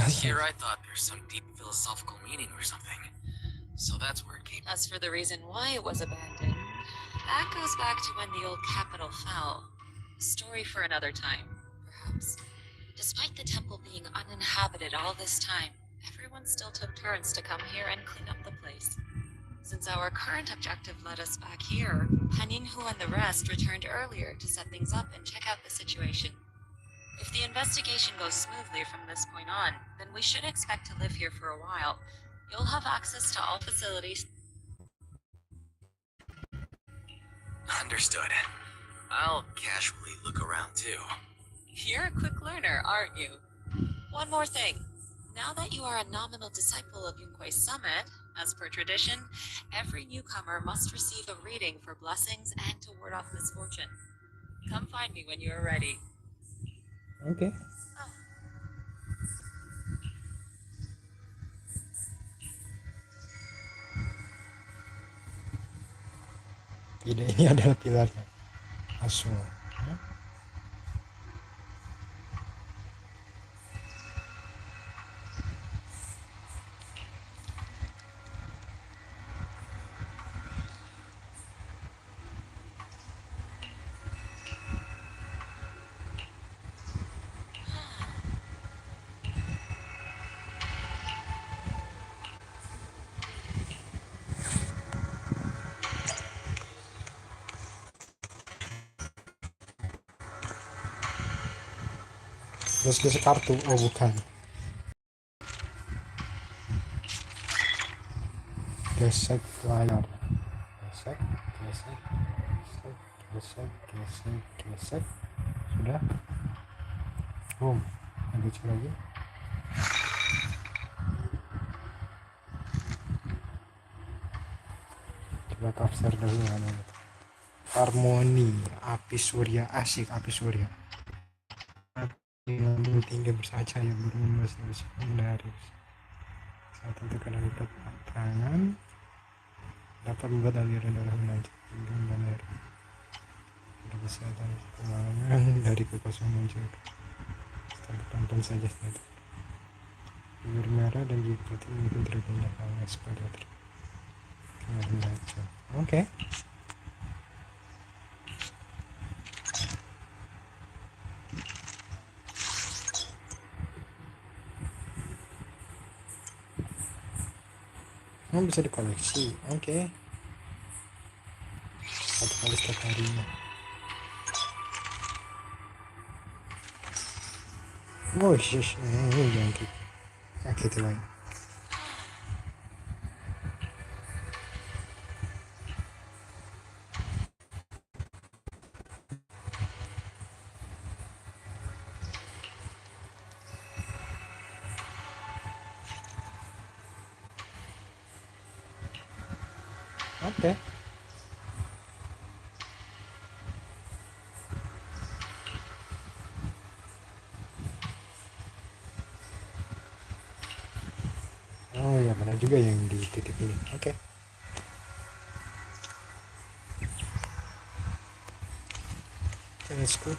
Here I thought there's some deep philosophical meaning or something. So that's where it came. As for the reason why it was abandoned, that goes back to when the old capital fell. A story for another time, perhaps. Despite the temple being uninhabited all this time, everyone still took turns to come here and clean up the place. Since our current objective led us back here, Paninhu and the rest returned earlier to set things up and check out the situation. If the investigation goes smoothly from this point on, then we should expect to live here for a while. You'll have access to all facilities. Understood. I'll casually look around too. You're a quick learner, aren't you? One more thing. Now that you are a nominal disciple of Yunquei Summit, as per tradition, every newcomer must receive a reading for blessings and to ward off misfortune. Come find me when you are ready. Oke. Tidak, ini adalah pilarnya. Asu. Terus gesek kartu, oh bukan. Gesek layar. Gesek, gesek, gesek, gesek, gesek, gesek. Sudah. Boom. Lanjut lagi. Coba tafsir dulu kan ini. Harmoni, api surya, asik api surya. Lambung tinggi bersahaja yang bermunas menarik. Saat itu kadang lipat tangan dapat membuat aliran darah menancap dan air. Ada kesehatan keuangan dari kekosongan muncul. Tonton saja tadi. Bibir merah dan gigi putih mungkin terpindah panas pada menancap. Oke. Oh, bisa dikoleksi. Oke. Satu kali setiap harinya. Oh, shush. Jangan gitu. Gitu lagi. Oke. juga yang di titik ini. Oke. Let's go.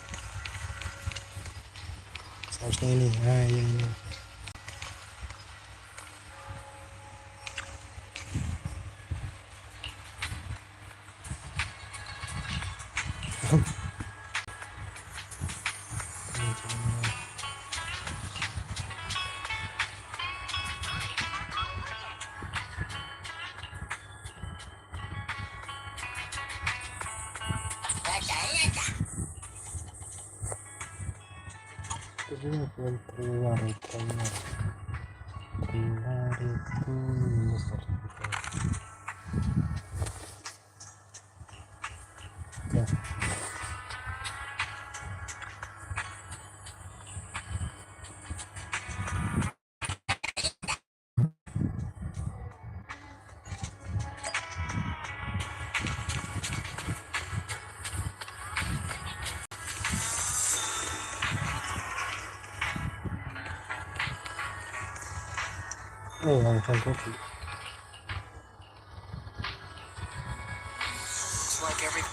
Seharusnya ini. Nah, ini. Ini belum keluar itu. Oke. Oh, langsung kopi. Looks like every...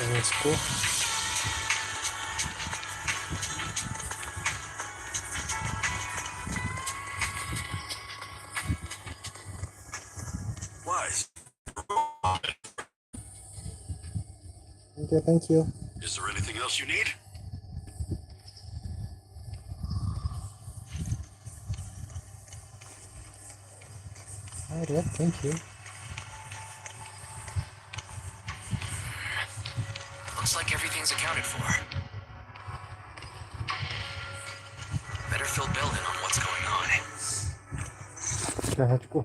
Let's go. Wise. Okay, thank you. Is there anything else you need? Alright, thank you. Looks like everything's accounted for. Better fill Bill in on what's going on. Okay, let's go.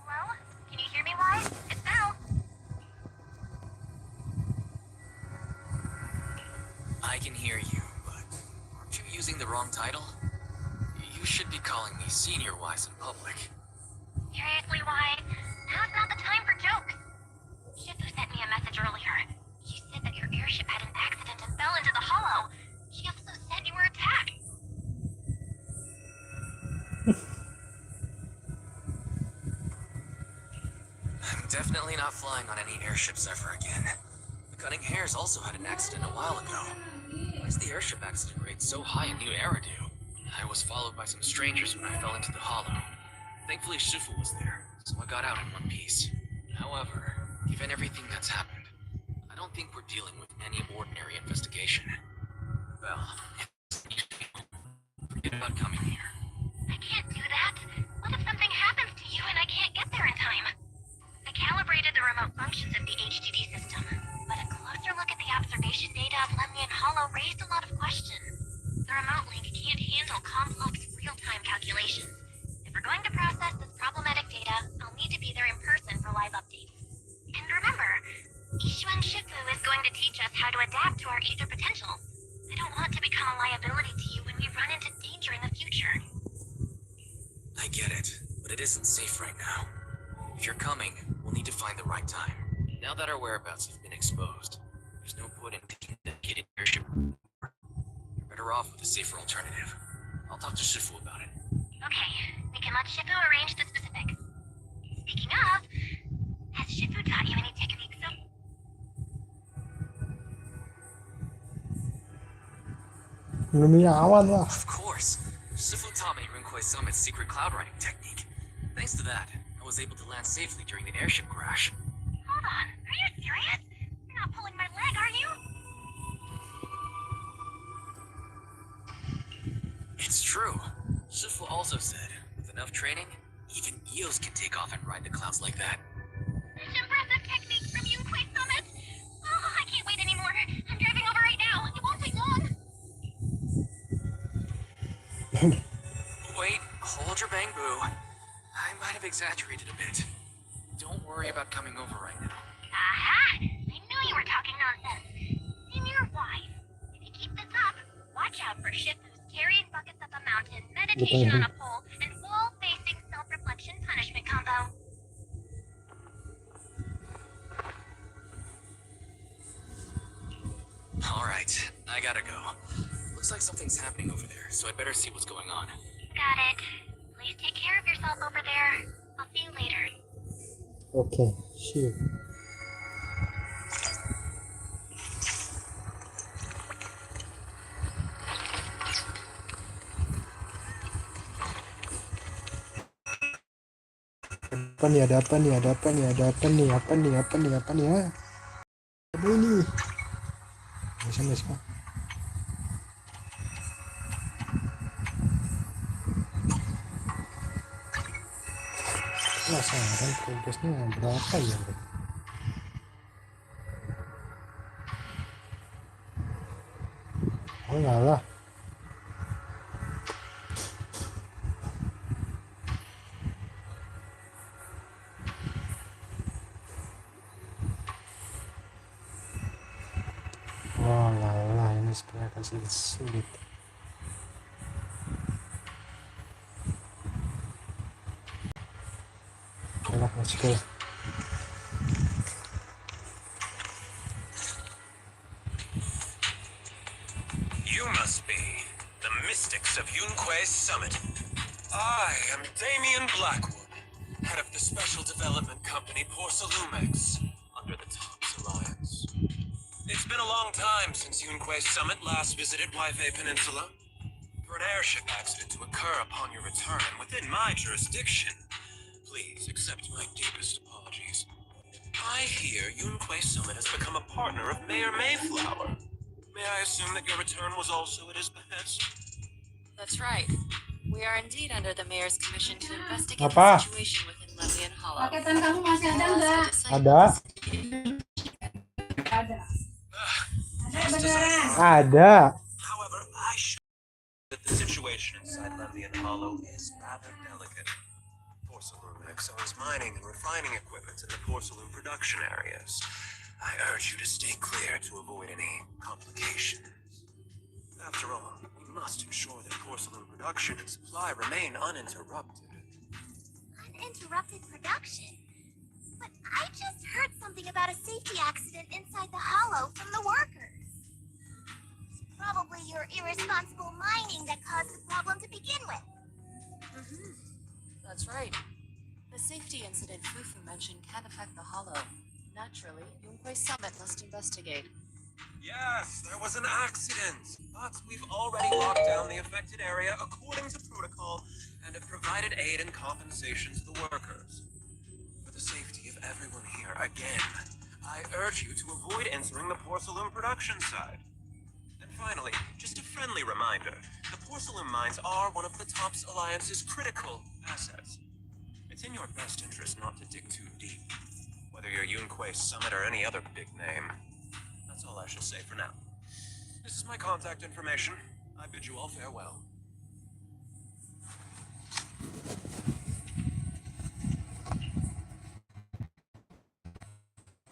Hello? Can you hear me, Wise? It's Belle. I can hear you, but aren't you using the wrong title? You should be calling me Senior Wise in public. Seriously, Wise? Now's not the time for jokes. Shifu sent me a message earlier. She said that your airship had an accident and fell into the hollow. She also said you were attacked. I'm definitely not flying on any airships ever again. The Cunning Hares also had an accident a while ago. Why is the airship accident rate so high in New Eridu? I was followed by some strangers when I fell into the hollow. Thankfully, Shifu was there, so I got out in one piece. However, given everything that's happened, I don't think we're dealing with any ordinary investigation. Well, forget about coming here. I can't do that. What if something happens to you and I can't get there in time? I calibrated the remote functions of the HDD system, but a closer look at the observation data of Lemnian Hollow raised a lot of questions. The remote link can't handle complex real-time calculations. If we're going to process this problematic data, I'll need to be there in person for live updates. And remember, Ishuan Shifu is going to teach us how to adapt to our ether potential. I don't want to become a liability to you when we run into danger in the future. I get it, but it isn't safe right now. If you're coming, we'll need to find the right time. Now that our whereabouts have been exposed, there's no point in taking a dedicated airship. You're better off with a safer alternative. I'll talk to Shifu about it. Okay, we can let Shifu arrange the specifics. Speaking of, has Shifu taught you any techniques so... Lumiawan lah. Of course. Shifu taught me Rinkwei Summit's secret cloud riding technique. Thanks to that, I was able to land safely during the airship crash. Hold on, are you serious? You're not pulling my leg, are you? It's true. Shifu also said, with enough training, even EOs can take off and ride the clouds like that. Such impressive techniques from Yunkwei Summit. Oh, I can't wait anymore. I'm driving over right now. It won't take long. Wait, hold your bang boo. I might have exaggerated a bit. Don't worry about coming over right now. Aha! I knew you were talking nonsense. Senior Wise, if you keep this up, watch out for Shifu's carrying buckets up a mountain, meditation on a pole, and wall-facing self-reflection punishment combo. Alright, I gotta go. Looks like something's happening over there, so I'd better see what's going on. Got it. Please take care of yourself over there. I'll see you later. Okay, sure. Apa nih, ada apa nih, ada apa nih, ada apa nih, apa nih, apa nih, apa nih ya? Apa ini? Bisa semua. Penasaran progresnya berapa ya? Oh lah. Oh lah, ini sebenarnya akan sulit. Oke, let's go. You must be the mystics of Yunque's summit. I am Damien Blackwood, head of the special development company Porcelumex, under the Tops Alliance. It's been a long time since Yunque's summit last visited Waifei Peninsula. For an airship accident to occur upon your return within my jurisdiction, please accept my deepest apologies. I hear Yunque's summit has become a partner of Mayor Mayflower. May I assume that your return was also at his behest? That's right. We are indeed under the mayor's commission to investigate Apa? the situation within Levy Hollow. Paketan kamu masih ada nggak? Ada? Ada. Ada beneran. Ada. However, I should that the situation inside Levian Hollow is rather delicate. Porcelumex owns mining and refining equipment in the porcelain production areas. I urge you to stay clear to avoid any complications. After all, we must ensure that porcelain production and supply remain uninterrupted. Uninterrupted production? But I just heard something about a safety accident inside the hollow from the workers. It's probably your irresponsible mining that caused the problem to begin with. That's right. The safety incident Fufu mentioned can affect the hollow. Naturally, Yunque's summit must investigate. Yes, there was an accident, but we've already locked down the affected area according to protocol and have provided aid and compensation to the workers. For the safety of everyone here, again, I urge you to avoid entering the porcelain production side. And finally, just a friendly reminder, the porcelain mines are one of the Tops Alliance's critical assets. It's in your best interest not to dig too deep, whether you're Yunque's summit or any other big name. That's all I shall say for now. This is my contact information. I bid you all farewell.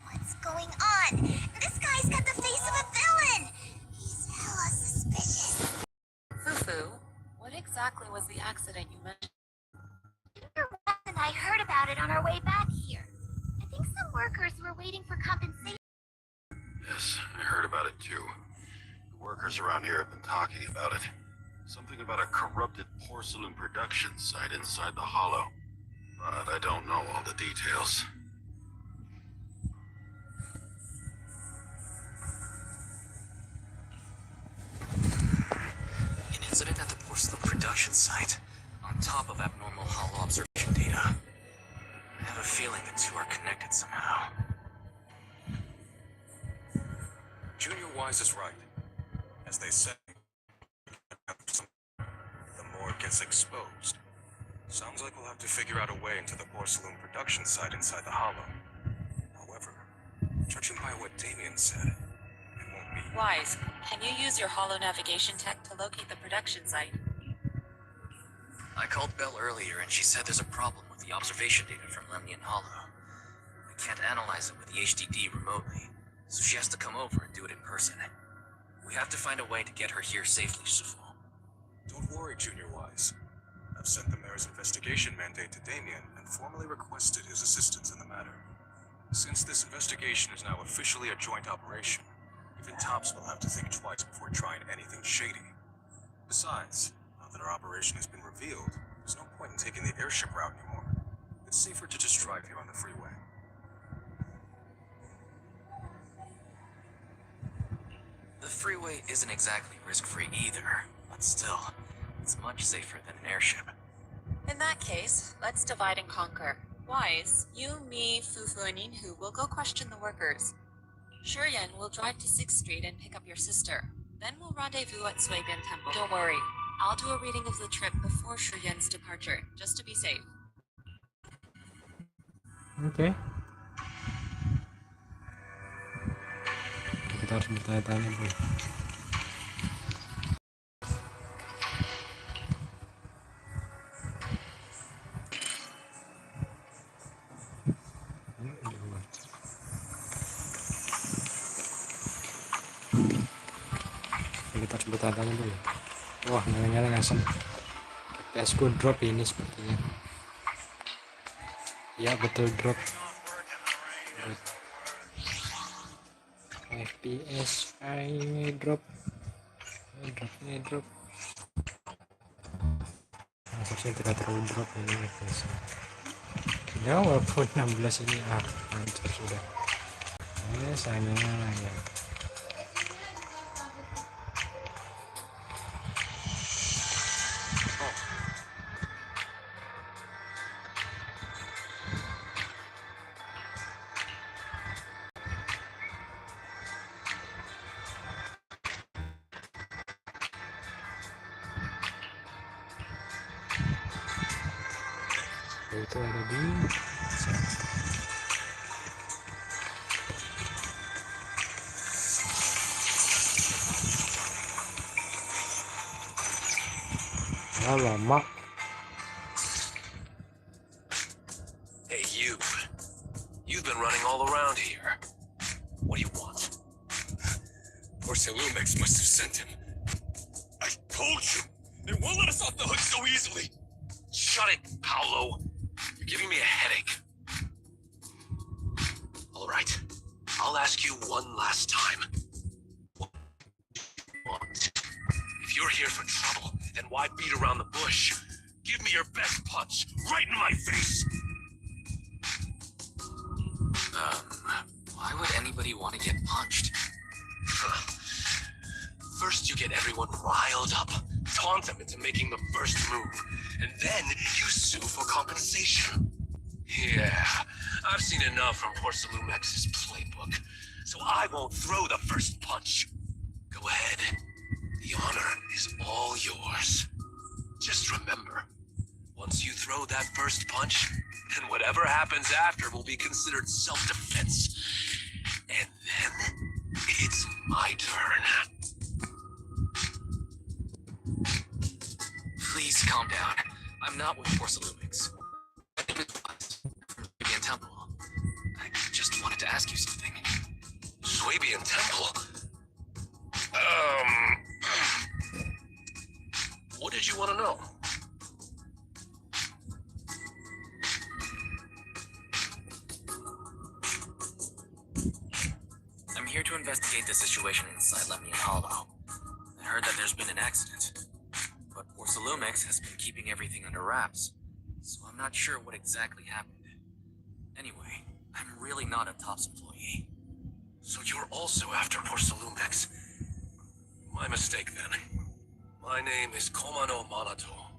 What's going on? This guy's got the face of a villain! He's hella suspicious. Fufu, what exactly was the accident you mentioned? Your rep and I heard about it on our way back here. I think some workers were waiting for compensation. Yes, I heard about it too. The workers around here have been talking about it. Something about a corrupted porcelain production site inside the hollow. But I don't know all the details. An incident at the porcelain production site, on top of abnormal hollow observation data. I have a feeling the two are connected somehow. Junior Wise is right. As they say, the more it gets exposed. Sounds like we'll have to figure out a way into the porcelain production site inside the hollow. However, judging by what Damien said, it won't be. Wise, can you use your hollow navigation tech to locate the production site? I called Belle earlier and she said there's a problem with the observation data from Lemnian Hollow. I can't analyze it with the HDD remotely, so she has to come over and do it in person. We have to find a way to get her here safely, Shifu. Don't worry, Junior Wise. I've sent the mayor's investigation mandate to Damien and formally requested his assistance in the matter. Since this investigation is now officially a joint operation, we've tops will have to think twice before trying anything shady. Besides, now that our operation has been revealed, there's no point in taking the airship route anymore. It's safer to just drive here on the freeway. The freeway isn't exactly risk-free either, but still, it's much safer than an airship. In that case, let's divide and conquer. Wise, you, me, Fufu, and Inhu will go question the workers. Shuryen will drive to 6th Street and pick up your sister. Then we'll rendezvous at Suibian Temple. Don't worry, I'll do a reading of the trip before Shuryen's departure, just to be safe. Oke. Kita harus bertanya-tanya, boy. Kita harus bertanya-tanya, boy. Wah, nyala-nyala langsung. FPS ku drop ini sepertinya. Ya, betul drop. FPS ini drop. Drop. Maksudnya tidak terlalu drop ini FPS. Ya, walaupun 16 ini hancur sudah. Sayangnya ya. Itu ada di lama. Hey, you. You've been running all around here. What do you want? Porcelumex must have sent him. I told you! They won't let us off the hook so easily! Shut it, Paolo. You're giving me a headache. All right. I'll ask you one last time. What do you want? If you're here for trouble, then why beat around the bush? Give me your best punch, right in my face! Why would anybody want to get punched? First you get everyone riled up, taunt them into making the first move, and then you sue for compensation. Yeah, I've seen enough from Porcelumex's playbook, so I won't throw the first punch. Go ahead. The honor is all yours. Just remember, once you throw that first punch, then whatever happens after will be considered self-defense. And then, it's my turn. Please calm down. I'm not with Porcelumix. My name is Wise, from Swabian Temple. I just wanted to ask you something. Swabian Temple? What did you want to know? I'm here to investigate the situation inside Lemnian Hollow. I heard that there's been an accident, but Porcelumix has been keeping everything under wraps, so I'm not sure what exactly happened. Anyway, I'm really not a TOPS employee. So you're also after Porcelumix? My mistake then. My name is Komano Manato.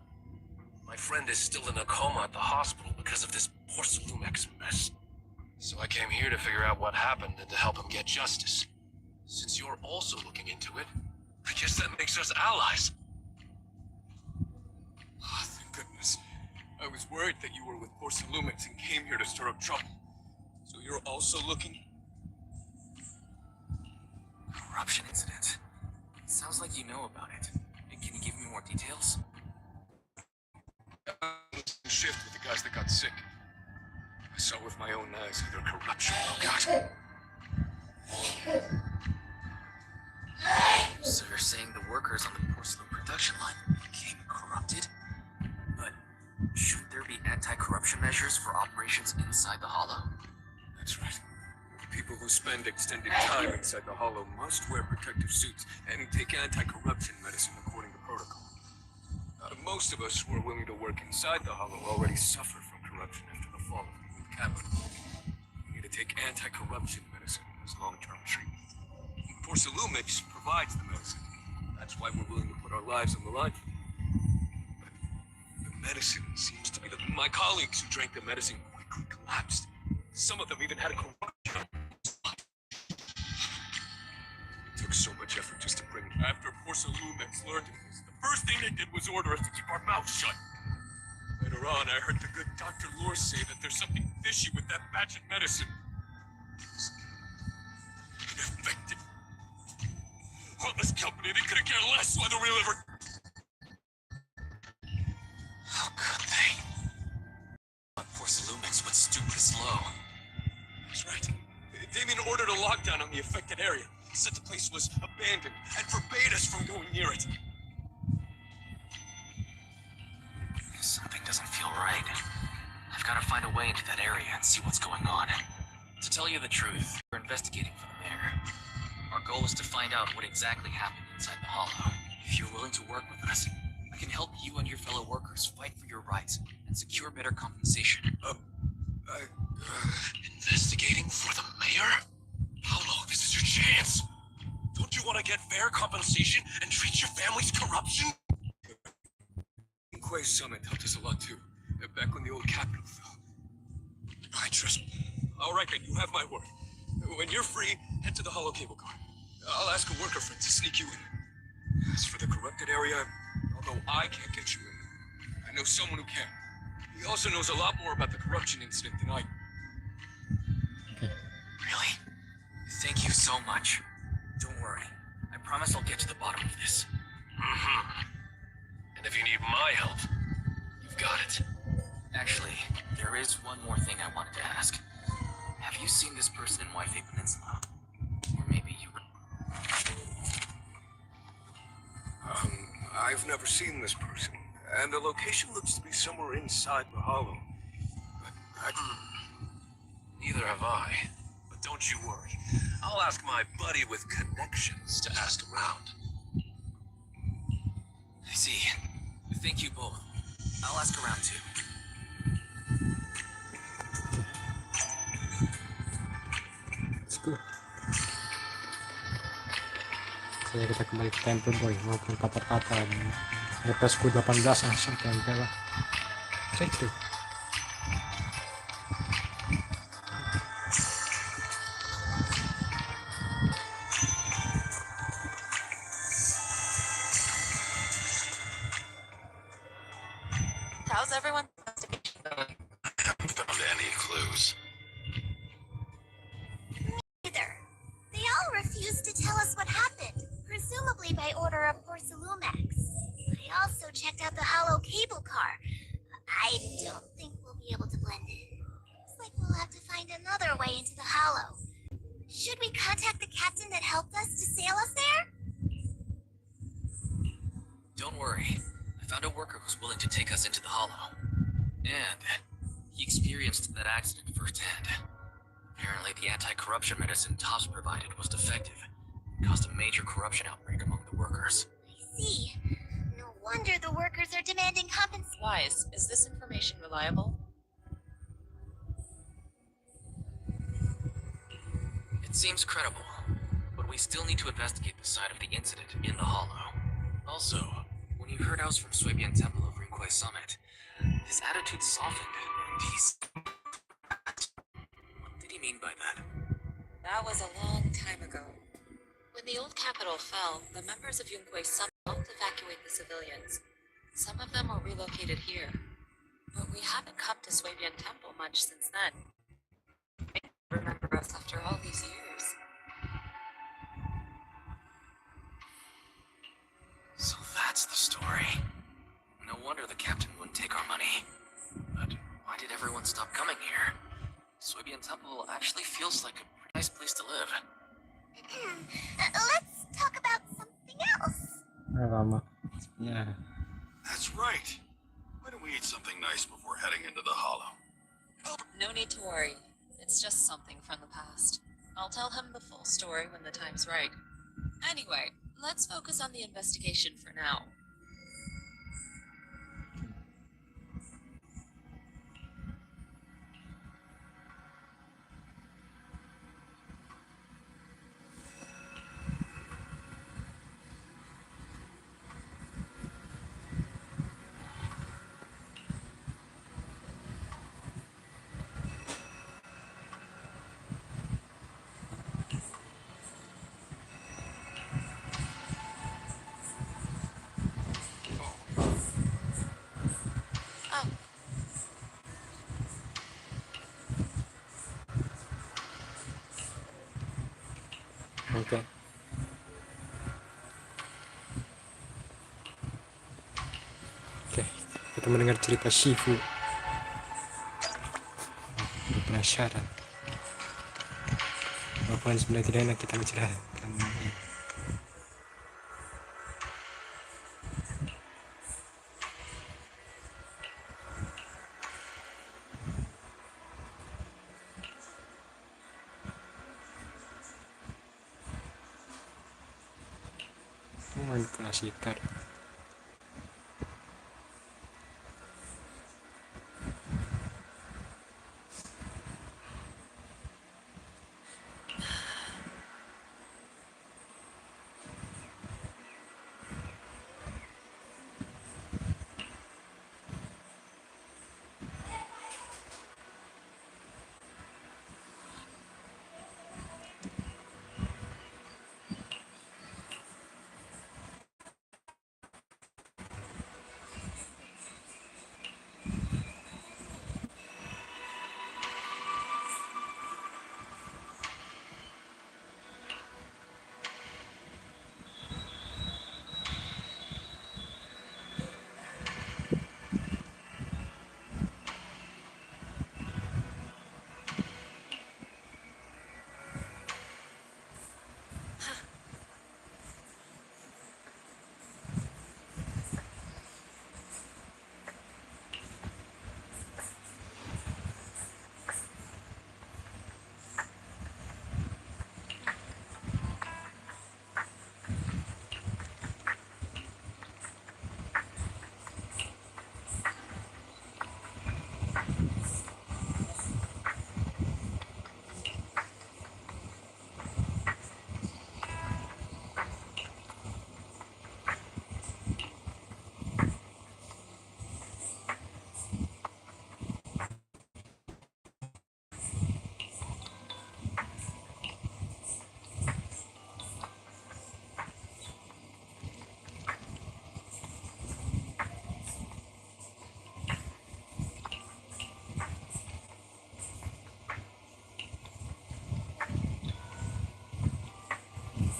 My friend is still in a coma at the hospital because of this Porcelumix mess. So I came here to figure out what happened and to help him get justice. Since you're also looking into it, I guess that makes us allies. Ah, thank goodness. I was worried that you were with Porcelumix and came here to stir up trouble. So you're also looking? Corruption incident. Sounds like you know about it. Can you give me more details? Shift with the guys that got sick. I saw with my own eyes how their corruption broke out. So you're saying the workers on the porcelain production line became corrupted? But shouldn't there be anti-corruption measures for operations inside the Hollow? That's right. The people who who spend extended time inside the Hollow must wear protective suits and take anti-corruption medicine according to protocol. Most of us who are willing to work inside the Hollow already suffer from corruption after the fall of the old capital. We need to take anti-corruption medicine as long-term treatment. Porcelumix provides the medicine. That's why we're willing to put our lives on the line. But the medicine seems to be the... My colleagues who drank the medicine quickly collapsed. Some of them even had a corruption. It took so much effort just to bring... After Porcelumix learned of this, the first thing they did was order us to keep our mouths shut. Later on, I heard the good Dr. Lore say that there's something fishy with that batch of medicine. It's ineffective. Heartless company, they could have cared less whether we live or... How could they? Porcelumix would stoop this low. That's right. Damien ordered a lockdown on the affected area. He said the place was abandoned and forbade us from going near it. Something doesn't feel right. I've got to find a way into that area and see what's going on. To tell you the truth, we're investigating for the mayor. Our goal is to find out what exactly happened inside the Hollow. If you're willing to work with us, I can help you and your fellow workers fight for your rights and secure better compensation. Investigating for the mayor? Paolo, this is your chance. Don't you want to get fair compensation and treat your family's corruption? Quay Summit helped us a lot too, back when the old capital fell. I trust... All right, then, you have my word. When you're free, head to the Hollow cable car. I'll ask a worker friend to sneak you in. As for the corrupted area, although I can't get you in, I know someone who can. He also knows a lot more about the corruption incident than I do. Really? Thank you so much. Don't worry. I promise I'll get to the bottom of this. And if you need my help, you've got it. Actually, there is one more thing I wanted to ask. Have you seen this person in White Peninsula? Or maybe you... I've never seen this person, and the location looks to be somewhere inside the Hollow. But Neither have I. But don't you worry. I'll ask my buddy with connections to ask around. I see. Thank you both. I'll ask around too. Let's go. Saya kita kembali ke Temple Boy maupun kata-kata Repesku 18 langsung tempel lah. Straight through. How's everyone's investigation going? I haven't found any clues. Neither. They all refused to tell us what happened, presumably by order of Porcelumix. I also checked out the Hollow cable car. I don't think we'll be able to blend in. Looks like we'll have to find another way into the Hollow. Should we contact the captain that helped us to sail us there? Don't worry. I found a worker who's willing to take us into the Hollow. And he experienced that accident firsthand. Apparently the anti-corruption medicine Tops provided was defective. It caused a major corruption outbreak among the workers. I see. No wonder the workers are demanding compensation. Wise, is this information reliable? It seems credible, but we still need to investigate the side of the incident in the Hollow. Also, when you heard us from Swabian Temple over in Quay Summit, his attitude softened, and he's... What did he mean by that? That was a long time ago. When the old capital fell, the members of Yunquay Summit helped evacuate the civilians. Some of them were relocated here. But we haven't come to Swabian Temple much since then. They remember us after all these years. So that's the story. No wonder the captain wouldn't take our money. But why did everyone stop coming here? Swabian Temple actually feels like a pretty nice place to live. Let's talk about something else. Lama. Yeah. That's right. Why don't we eat something nice before heading into the Hollow? No need to worry. It's just something from the past. I'll tell him the full story when the time's right. Anyway, let's focus on the investigation for now. Oh, Oke. Oke, kita mendengar cerita Shifu. Penasaran. Walaupun sebenarnya tidak enak kita menceritakan. Manipulasi ikan.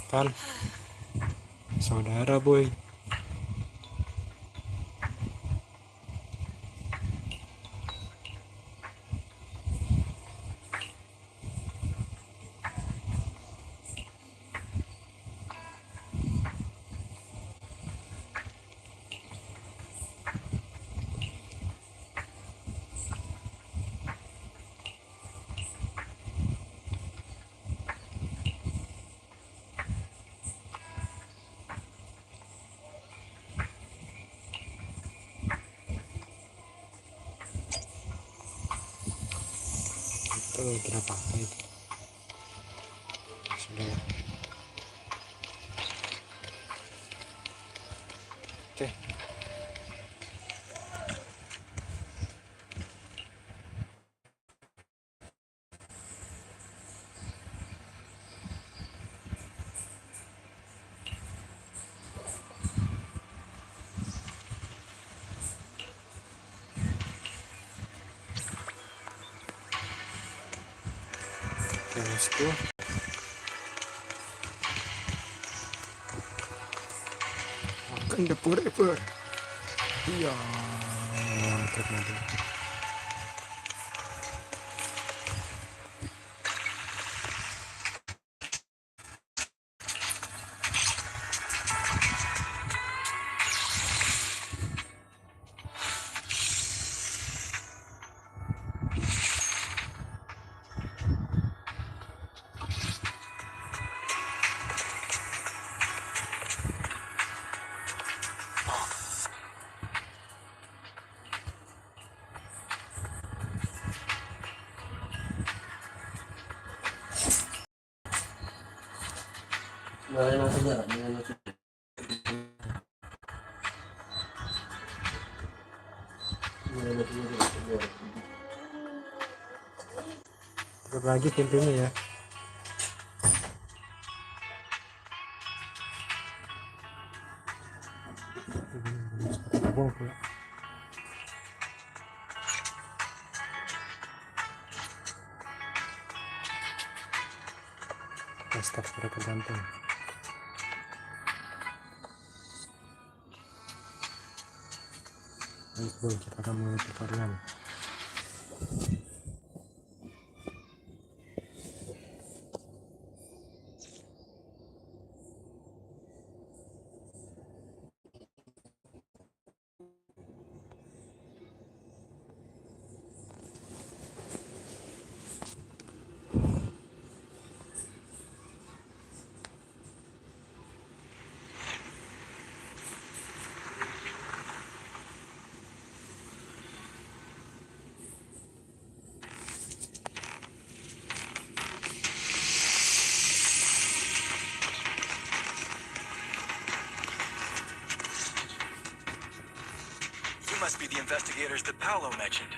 Kan, saudara boy. Itu kenapa itu? Sudah. Oke. Let's go. Wakanda forever. Iya. Mantap, mantap. Nyalain sejarah, nyalain sejarah. Nyalain sejarah. Tutup lagi pintunya ya. Buang pula. Staf mereka gantung. Baik, kita akan mulai tutorial. You must be the investigators that Paolo mentioned.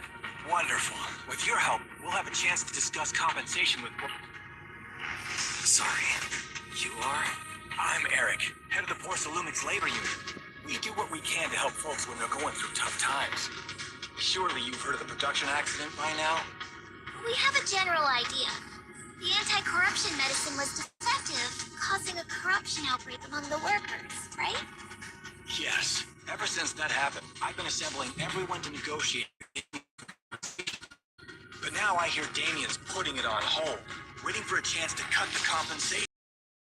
Wonderful. With your help, we'll have a chance to discuss compensation with... Sorry. You are? I'm Eric, head of the Porcelumix labor unit. We do what we can to help folks when they're going through tough times. Surely you've heard of the production accident by now? We have a general idea. The anti-corruption medicine was defective, causing a corruption outbreak among the workers, right? Yes. Ever since that happened, I've been assembling everyone to negotiate. But now I hear Damien's putting it on hold, waiting for a chance to cut the compensation.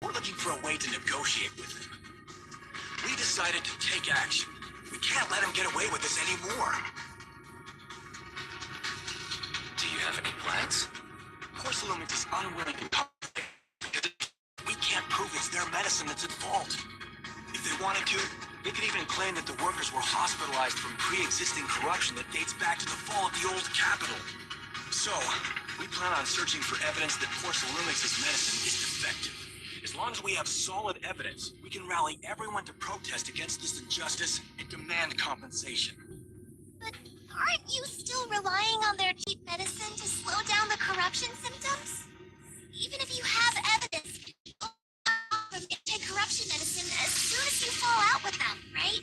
We're looking for a way to negotiate with him. We decided to take action. We can't let him get away with this anymore. Do you have any plans? Porcelumix is unwilling to talk because we can't prove it's their medicine that's at fault. If they wanted to, they could even claim that the workers were hospitalized from pre-existing corruption that dates back to the fall of the old capital. So, we plan on searching for evidence that Porcelumix's medicine is defective. As long as we have solid evidence, we can rally everyone to protest against this injustice and demand compensation. But aren't you still relying on their cheap medicine to slow down the corruption symptoms? Even if you have evidence of anti-corruption medicine as soon as you fall out with them, right?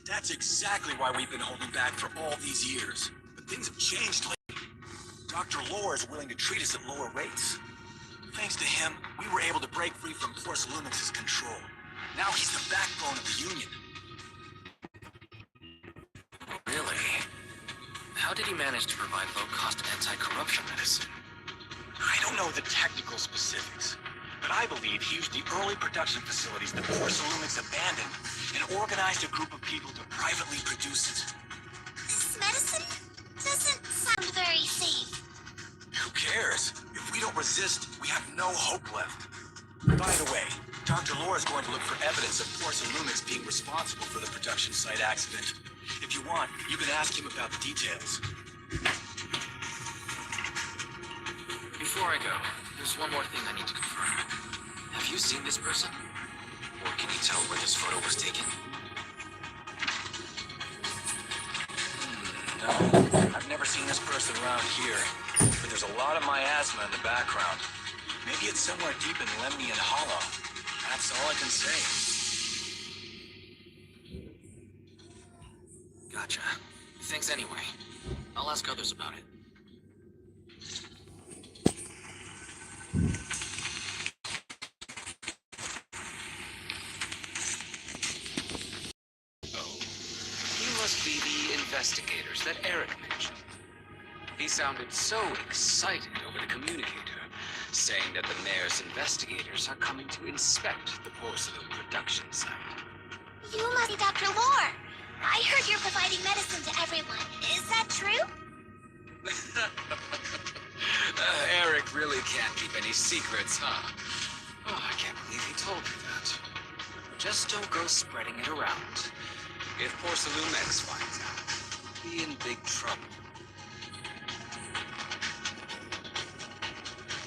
That's exactly why we've been holding back for all these years. But things have changed lately. Dr. Lore is willing to treat us at lower rates. Thanks to him, we were able to break free from Porcelumix's control. Now he's the backbone of the Union. Really? How did he manage to provide low-cost anti-corruption medicine? I don't know the technical specifics, but I believe he used the early production facilities that Porcelumix abandoned and organized a group of people to privately produce it. This medicine doesn't sound very safe. Who cares? If we don't resist, we have no hope left. By the way, Dr. Lore is going to look for evidence of Porcelumix being responsible for the production site accident. If you want, you can ask him about the details. Before I go, there's one more thing I need to confirm. Have you seen this person? Or can you tell where this photo was taken? No, I've never seen this person around here, but there's a lot of miasma in the background. Maybe it's somewhere deep in Lemnian Hollow. That's all I can say. Gotcha. Thanks anyway. I'll ask others about it. Must be the investigators that Eric mentioned. He sounded so excited over the communicator, saying that the mayor's investigators are coming to inspect the porcelain production site. You must be Dr. Lore. I heard you're providing medicine to everyone. Is that true? Eric really can't keep any secrets, huh? Oh, I can't believe he told me that. Just don't go spreading it around. If Porcelumix finds out, we'll be in big trouble.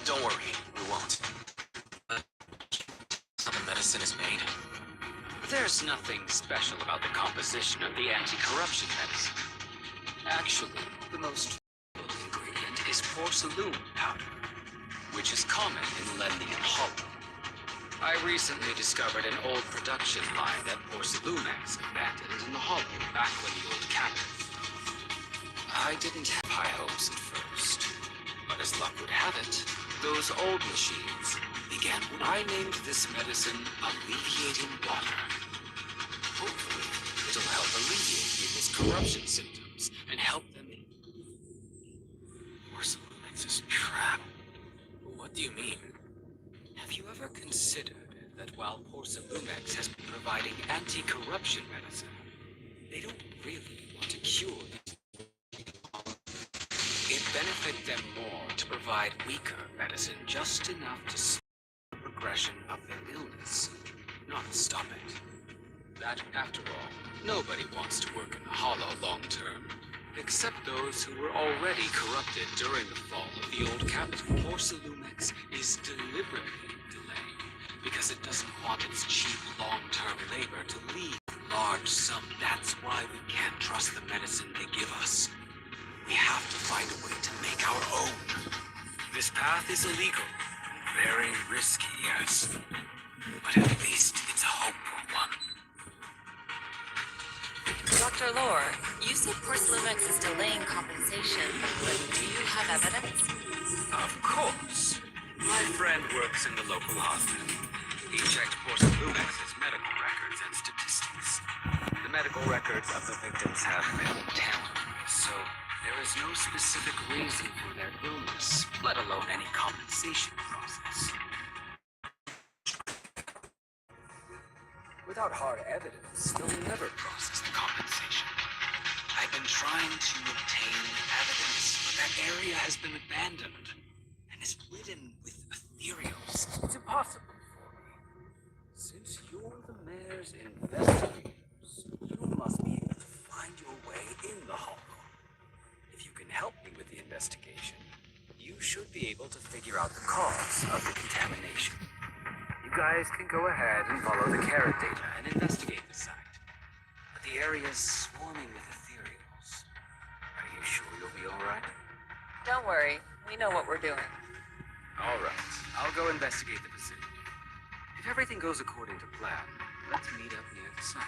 Don't worry, we won't. On the There's nothing special about the composition of the anti-corruption medicine. Actually, the most valuable ingredient is porcelain powder, which is common in Lendian Hollow. I recently discovered an old production line that Porcelumex abandoned in the Hollow back when the old captive. I didn't have high hopes at first, but as luck would have it, those old machines began when I named this medicine Alleviating Water. Hopefully, it'll help alleviate people's corruption symptoms and help them in Porcelumex's trap. What do you mean? Have you ever considered that while Porcelumex has been providing anti-corruption medicine, they don't really want to cure these? It benefits them more to provide weaker medicine just enough to slow the progression of their illness, not stop it. That, after all, nobody wants to work in the Hollow long term, except those who were already corrupted during the fall of the old capital. Porcelumex is deliberately delaying because it doesn't want its cheap long-term labor to leave large sum. That's why we can't trust the medicine they give us. We have to find a way to make our own. This path is illegal, very risky, yes, but at least it's a hopeful one. Dr. Lore, you said Porcelumex is delaying compensation, but do you have evidence? Of course. My friend works in the local hospital. He checked Porcelumex's medical records and statistics. The medical records of the victims have been tampered, so there is no specific reason for their illness, let alone any compensation process. Without hard evidence, they'll never process the compensation. I've been trying to obtain evidence, but that area has been abandoned and is ridden with ethereals. It's impossible for me. Since you're the mayor's investigators, you must be able to find your way in the Hollow. If you can help me with the investigation, you should be able to figure out the cause of the contamination. You guys can go ahead and follow the carrot data and investigate the site. But the area's swarming with ethereals. Are you sure you'll be alright? Don't worry, we know what we're doing. Alright, I'll go investigate the facility. If everything goes according to plan, let's meet up near the site.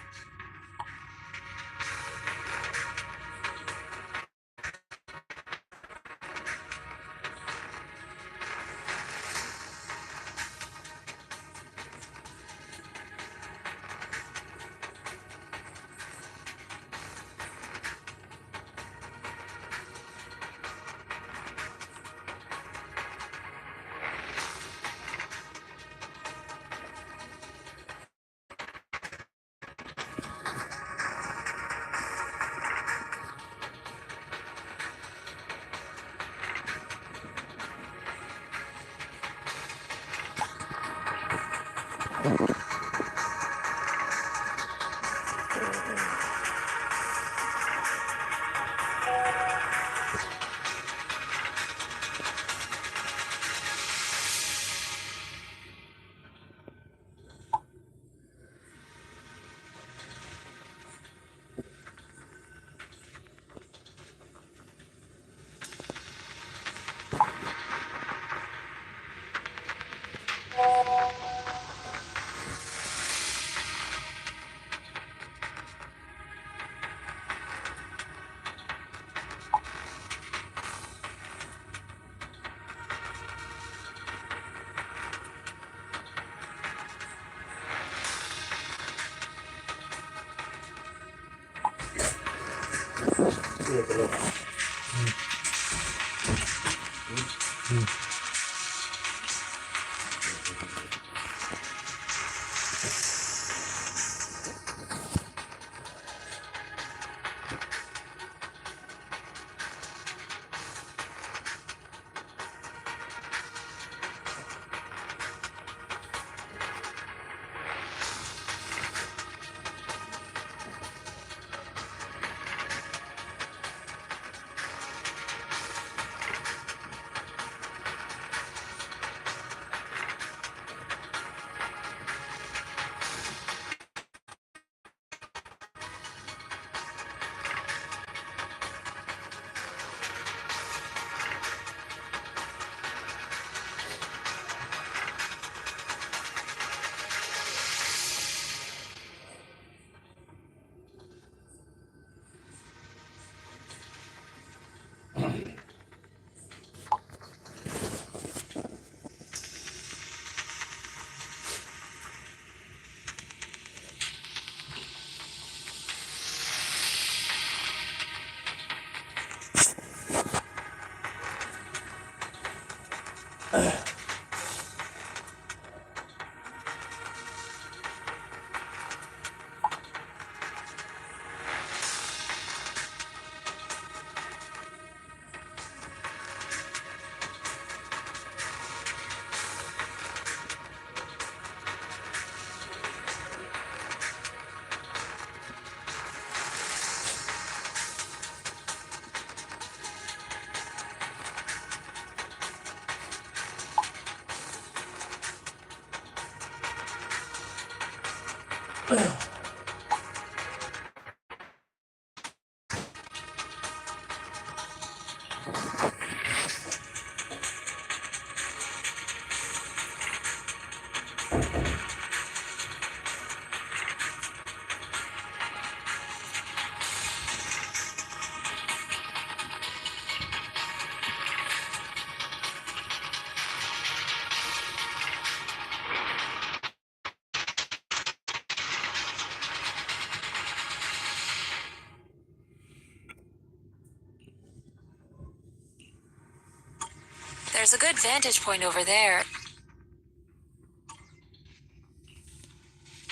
There's a good vantage point over there.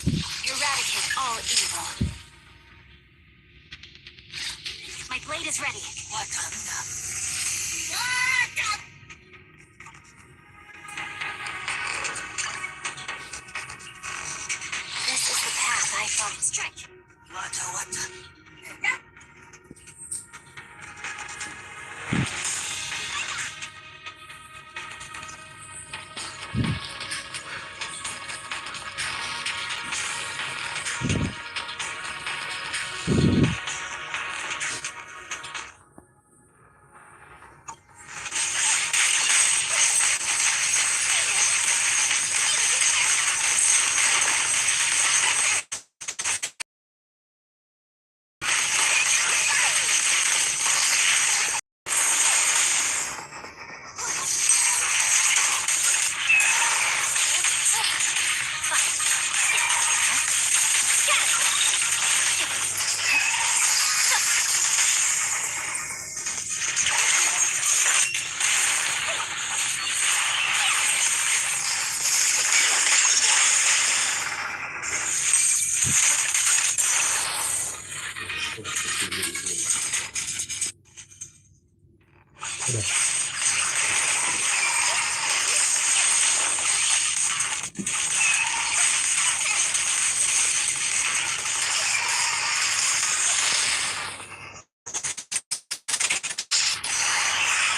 Eradicate all evil. My blade is ready. This is the path I thought. Strike.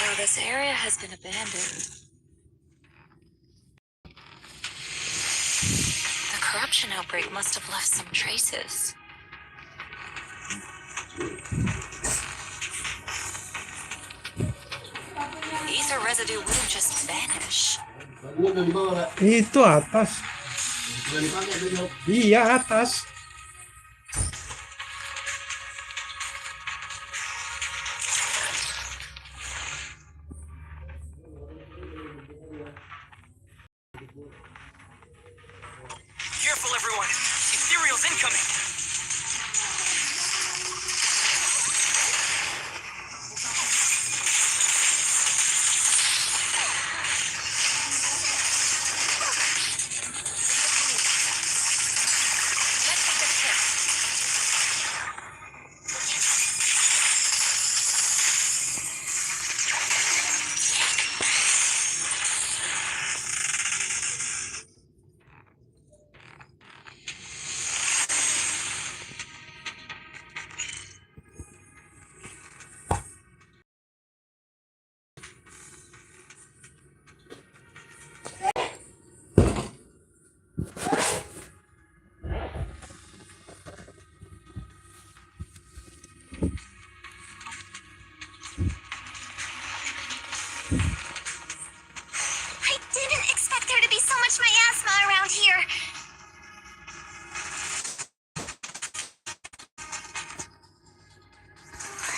Well, this area has been abandoned. The corruption outbreak must have left some traces. Ether residue wouldn't just vanish. Itu atas. Iya, atas. Careful, everyone. Ethereal's incoming. I didn't expect there to be so much miasma around here.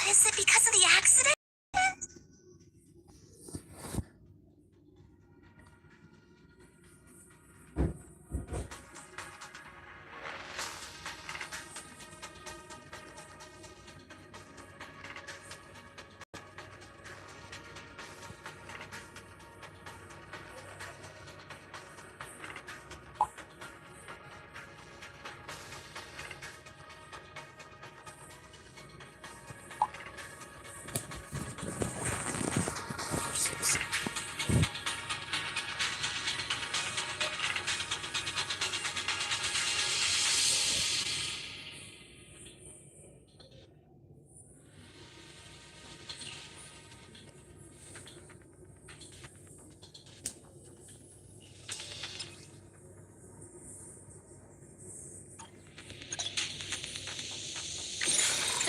Is it because of the accident?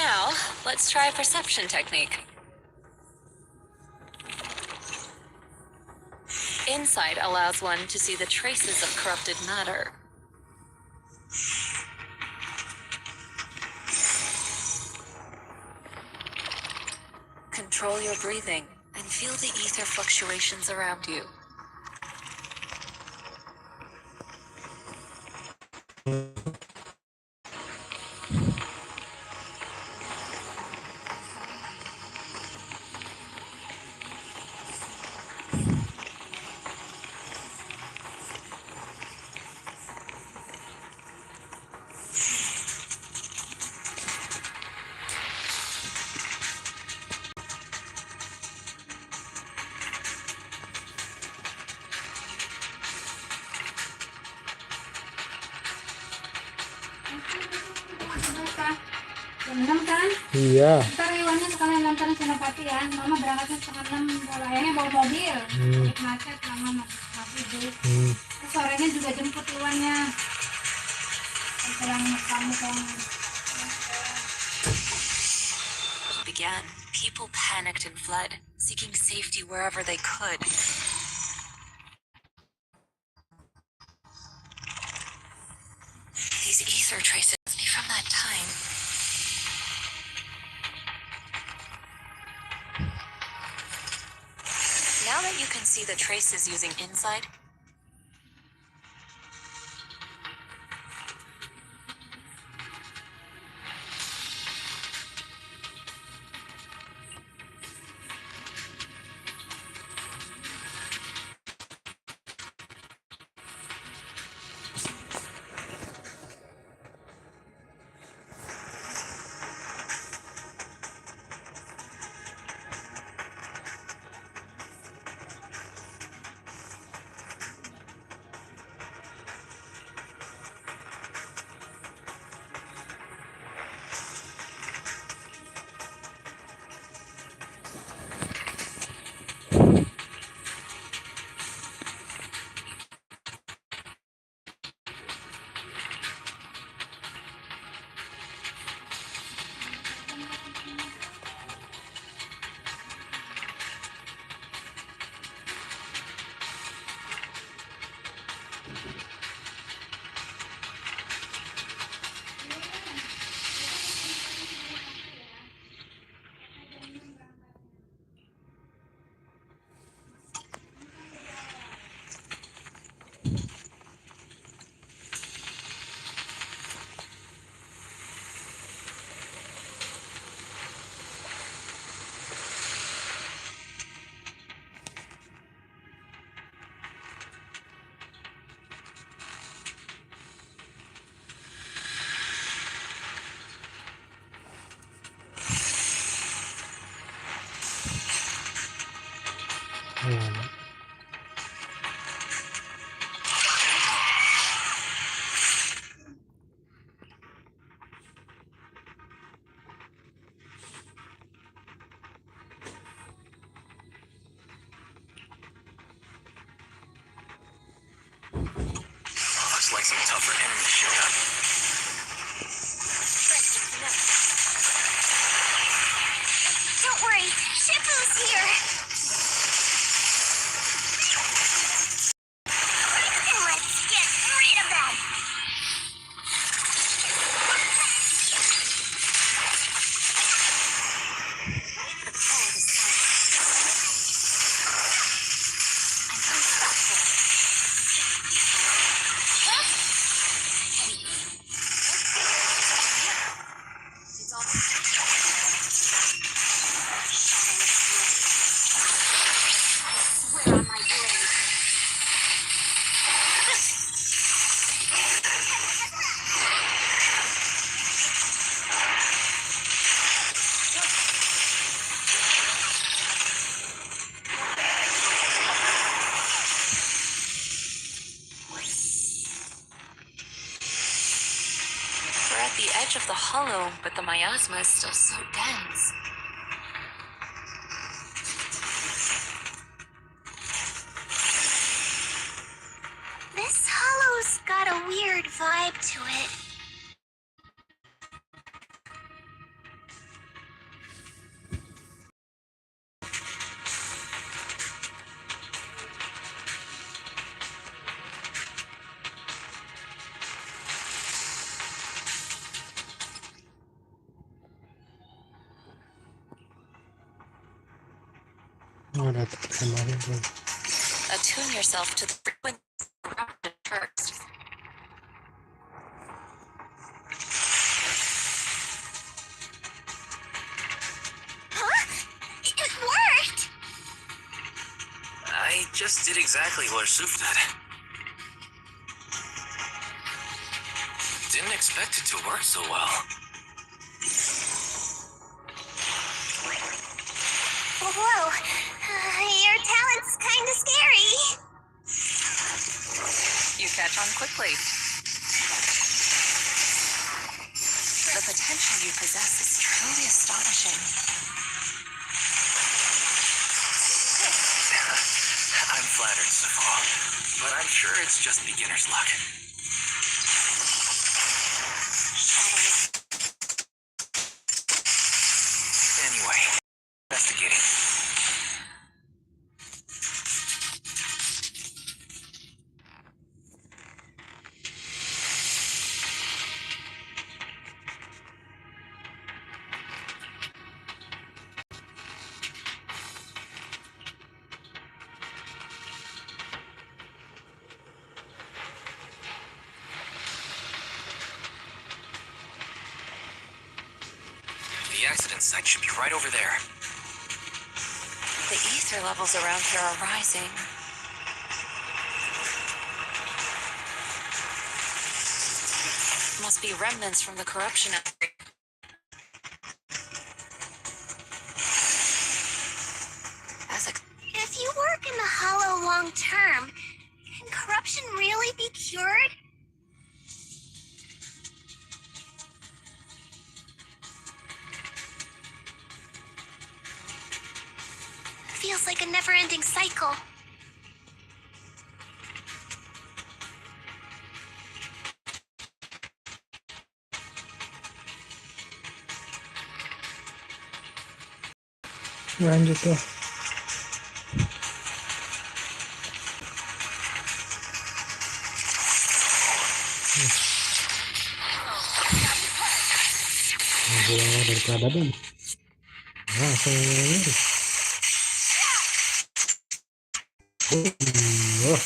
Now, let's try a perception technique. Insight allows one to see the traces of corrupted matter. Control your breathing and feel the ether fluctuations around you. Jam 6 kan? Iya. Ntar Iwannya sekalian nganterin Senopati ya. Mama berangkatnya setengah 6. Kalau ayahnya bawa mobil. Naik macet lama mati dulu. Terus sorenya juga jemput Iwannya. Pulang kamu kan. Began, people panicked and fled, seeking safety wherever they could. These ether traces must be from that time. Now that you can see the traces using insight, Looks like some tougher enemies showed up. Don't worry, Shifu's here. And let's get rid of them. Swear on my blade. we're at the edge of the hollow, but the miasma is still so dense. This hollow's got a weird vibe to it. Oh, ada terkemahnya tuh. Attune yourself to the frequency around it first. Huh? It worked! I just did exactly what Suf did. Didn't expect it to work so well. Whoa, your talent's kinda scary. You catch on quickly. The potential you possess is truly astonishing. I'm flattered, Safo, but I'm sure it's just beginner's luck. Anyway, investigating. The accident site should be right over there. The ether levels around here are rising. Must be remnants from the corruption. If you work in the Hollow long term, can corruption really be cured? Feels like a never-ending cycle. Lanjut tuh. Pulang dari keadaan. Nah, saya ini. Wah,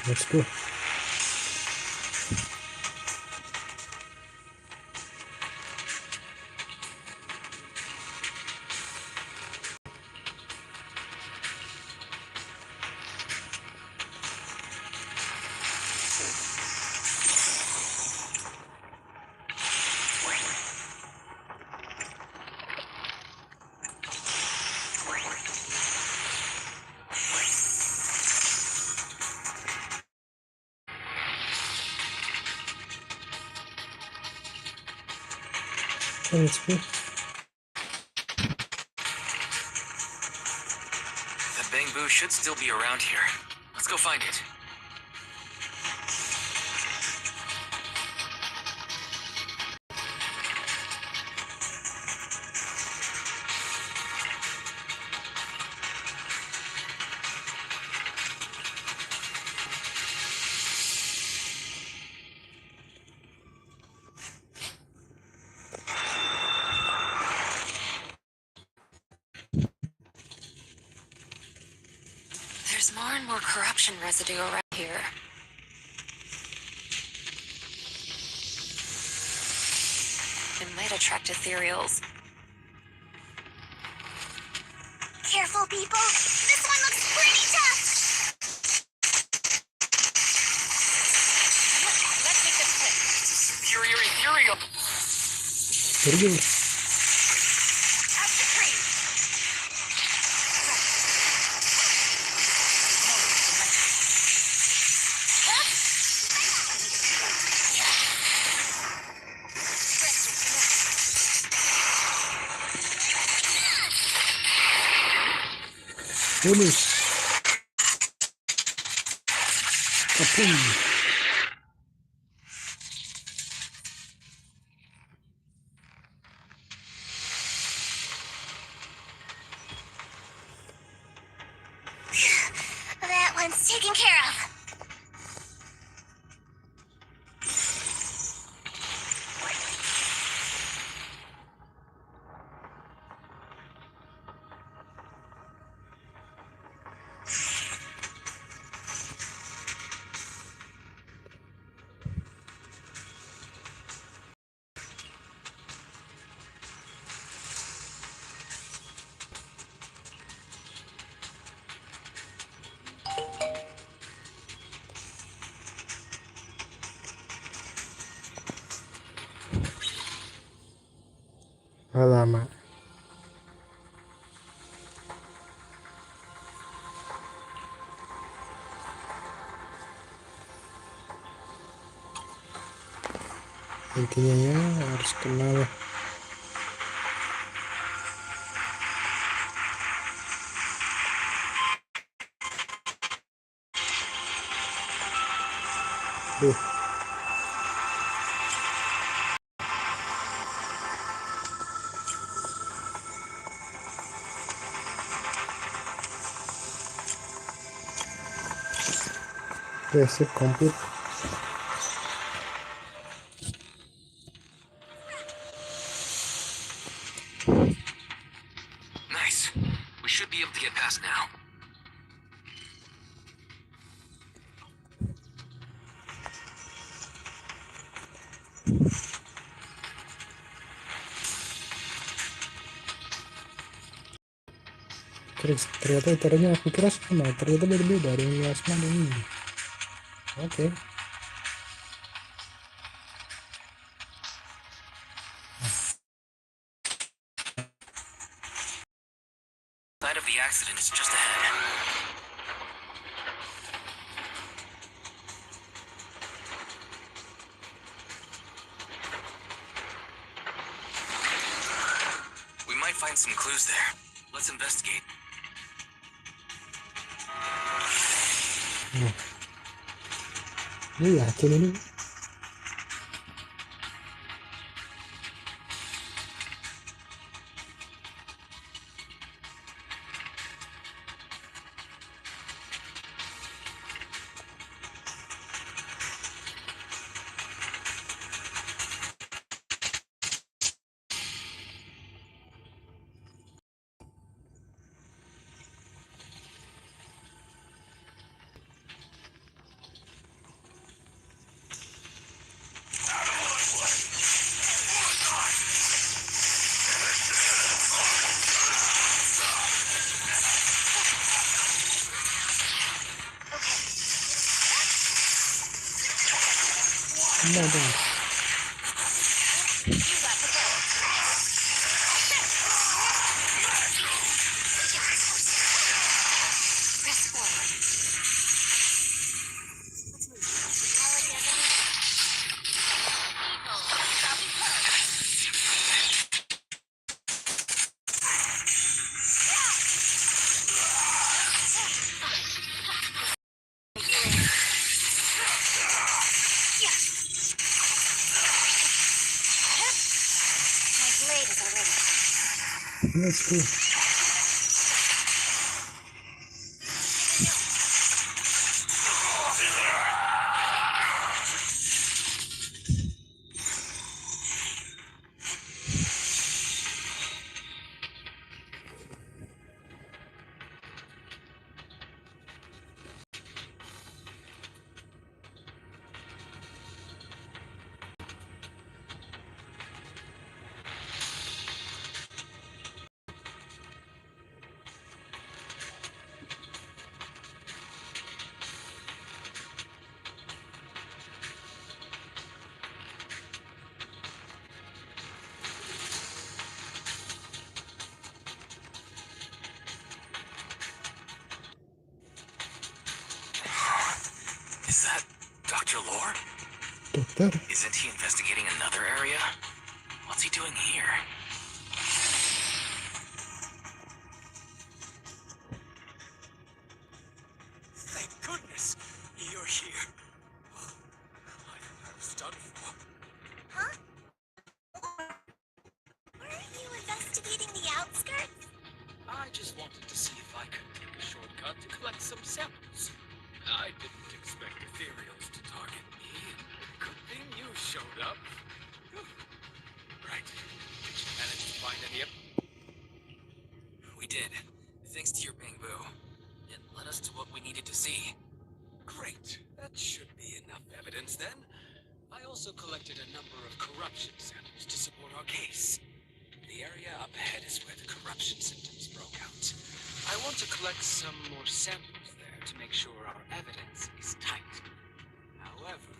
let's go. Let's go. The bamboo should still be around here. Let's go find it. There's more and more corruption residue around here. It might attract ethereals. Careful, people. This one looks pretty tough. Let's make this quick. Superior ethereal. Serius. Up the tree. Finish. Kapung. That one's taken care of. Alamak. Intinya ya harus kenal. Duh. Oke, sip, komplit. Nice. We should be able to get past now. Ternyata caranya aku kira sama, ternyata beda-beda, ada yang asma dan ini. Oke. Site of the accident is just ahead. We might find some clues there. Let's investigate. Ini yakin ini. Nah, dong. Press forward. Let's move. Reality as it is. Evil shall be punished. My blade is already. Let's go. Is that Dr. Lore? Dokter. Isn't he investigating another area? What's he doing here? outskirts? I just wanted to see if I could take a shortcut to collect some samples. I didn't expect ethereals to target me. Good thing you showed up. Right. Did you manage to find any of... We did. Thanks to your bamboo. It led us to what we needed to see. Great. That should be enough evidence then. I also collected a number of corruption samples to support our case. The area up ahead is where the corruption symptoms broke out. I want to collect some more samples there to make sure our evidence is tight. However,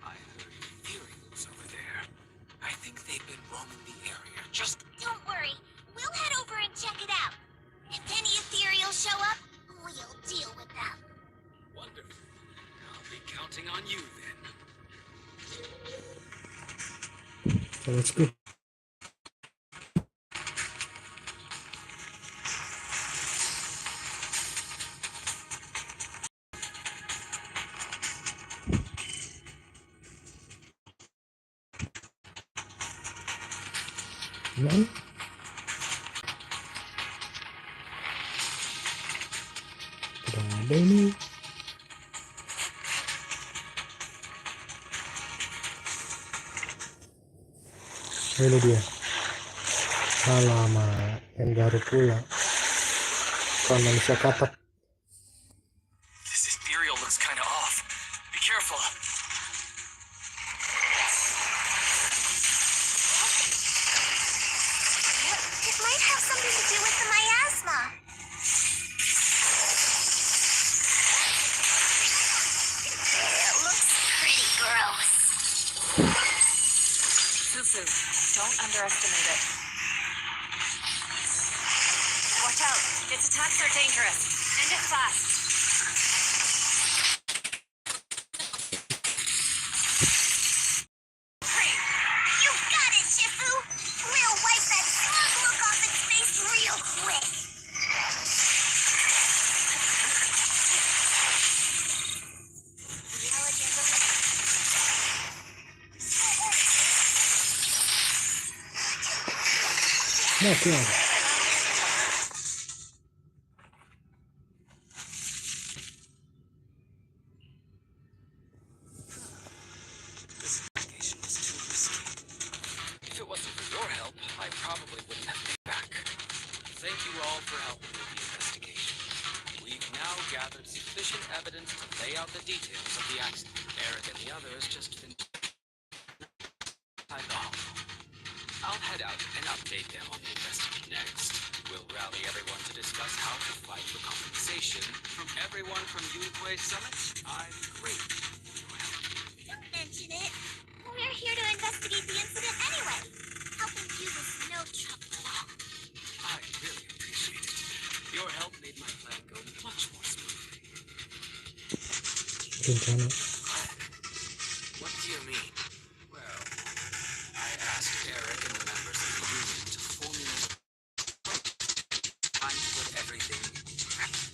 I heard ethereals over there. I think they've been roaming the area. Just Don't worry. We'll head over and check it out. If any ethereals show up, we'll deal with them. wonderful. I'll be counting on you then. So let's go. Gimana? Tidak ada ini. Ini dia. Alamak, yang baru pula. Bukan manusia katak. This ethereal looks kind of off. Be careful. It might have something to do with the miasma. It looks pretty gross. Fufu, don't underestimate it. Watch out. Its attacks are dangerous. End it fast. You got it, Shifu! We'll wipe that smug look off its face real quick! Mati lah. This investigation was too risky. If it wasn't for your help, I probably wouldn't have made it back. Thank you all for helping with the investigation. We've now gathered sufficient evidence to lay out the details of the accident. Eric and the others just finished inside the hall. I'll head out and update them on the investigation next. We'll rally everyone to discuss how to fight for compensation from everyone from Unique Summit. I'm grateful for your help. Don't mention it. We're here to investigate the incident anyway. Helping you was no trouble at all. I really appreciate it. Your help made my plan go much more smoothly. Rencana. What do you mean? Well, I asked Eric and the members of the union to formulate time to put everything into practice.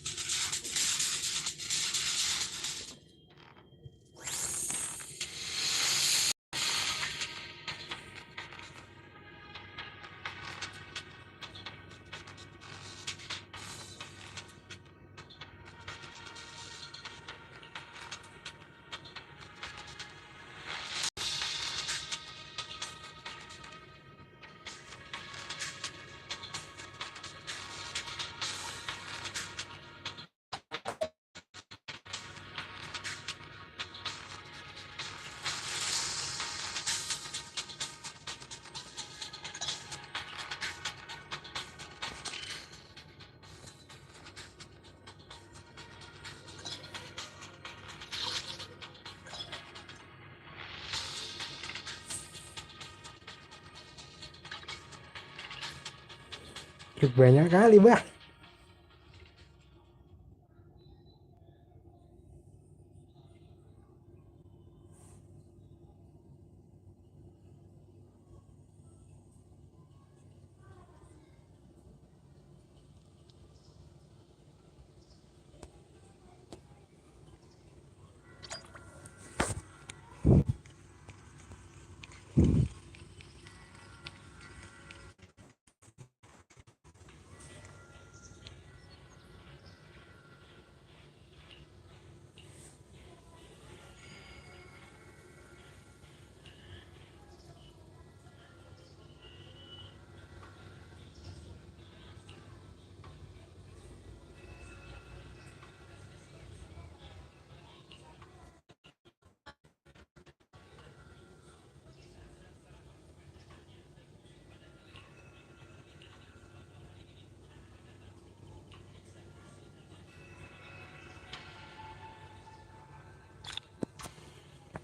Banyak kali, Bah.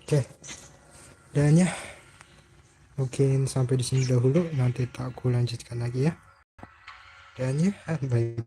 Oke, dan ya mungkin sampai di sini dahulu, nanti tak aku lanjutkan lagi ya. Dan ya, baik.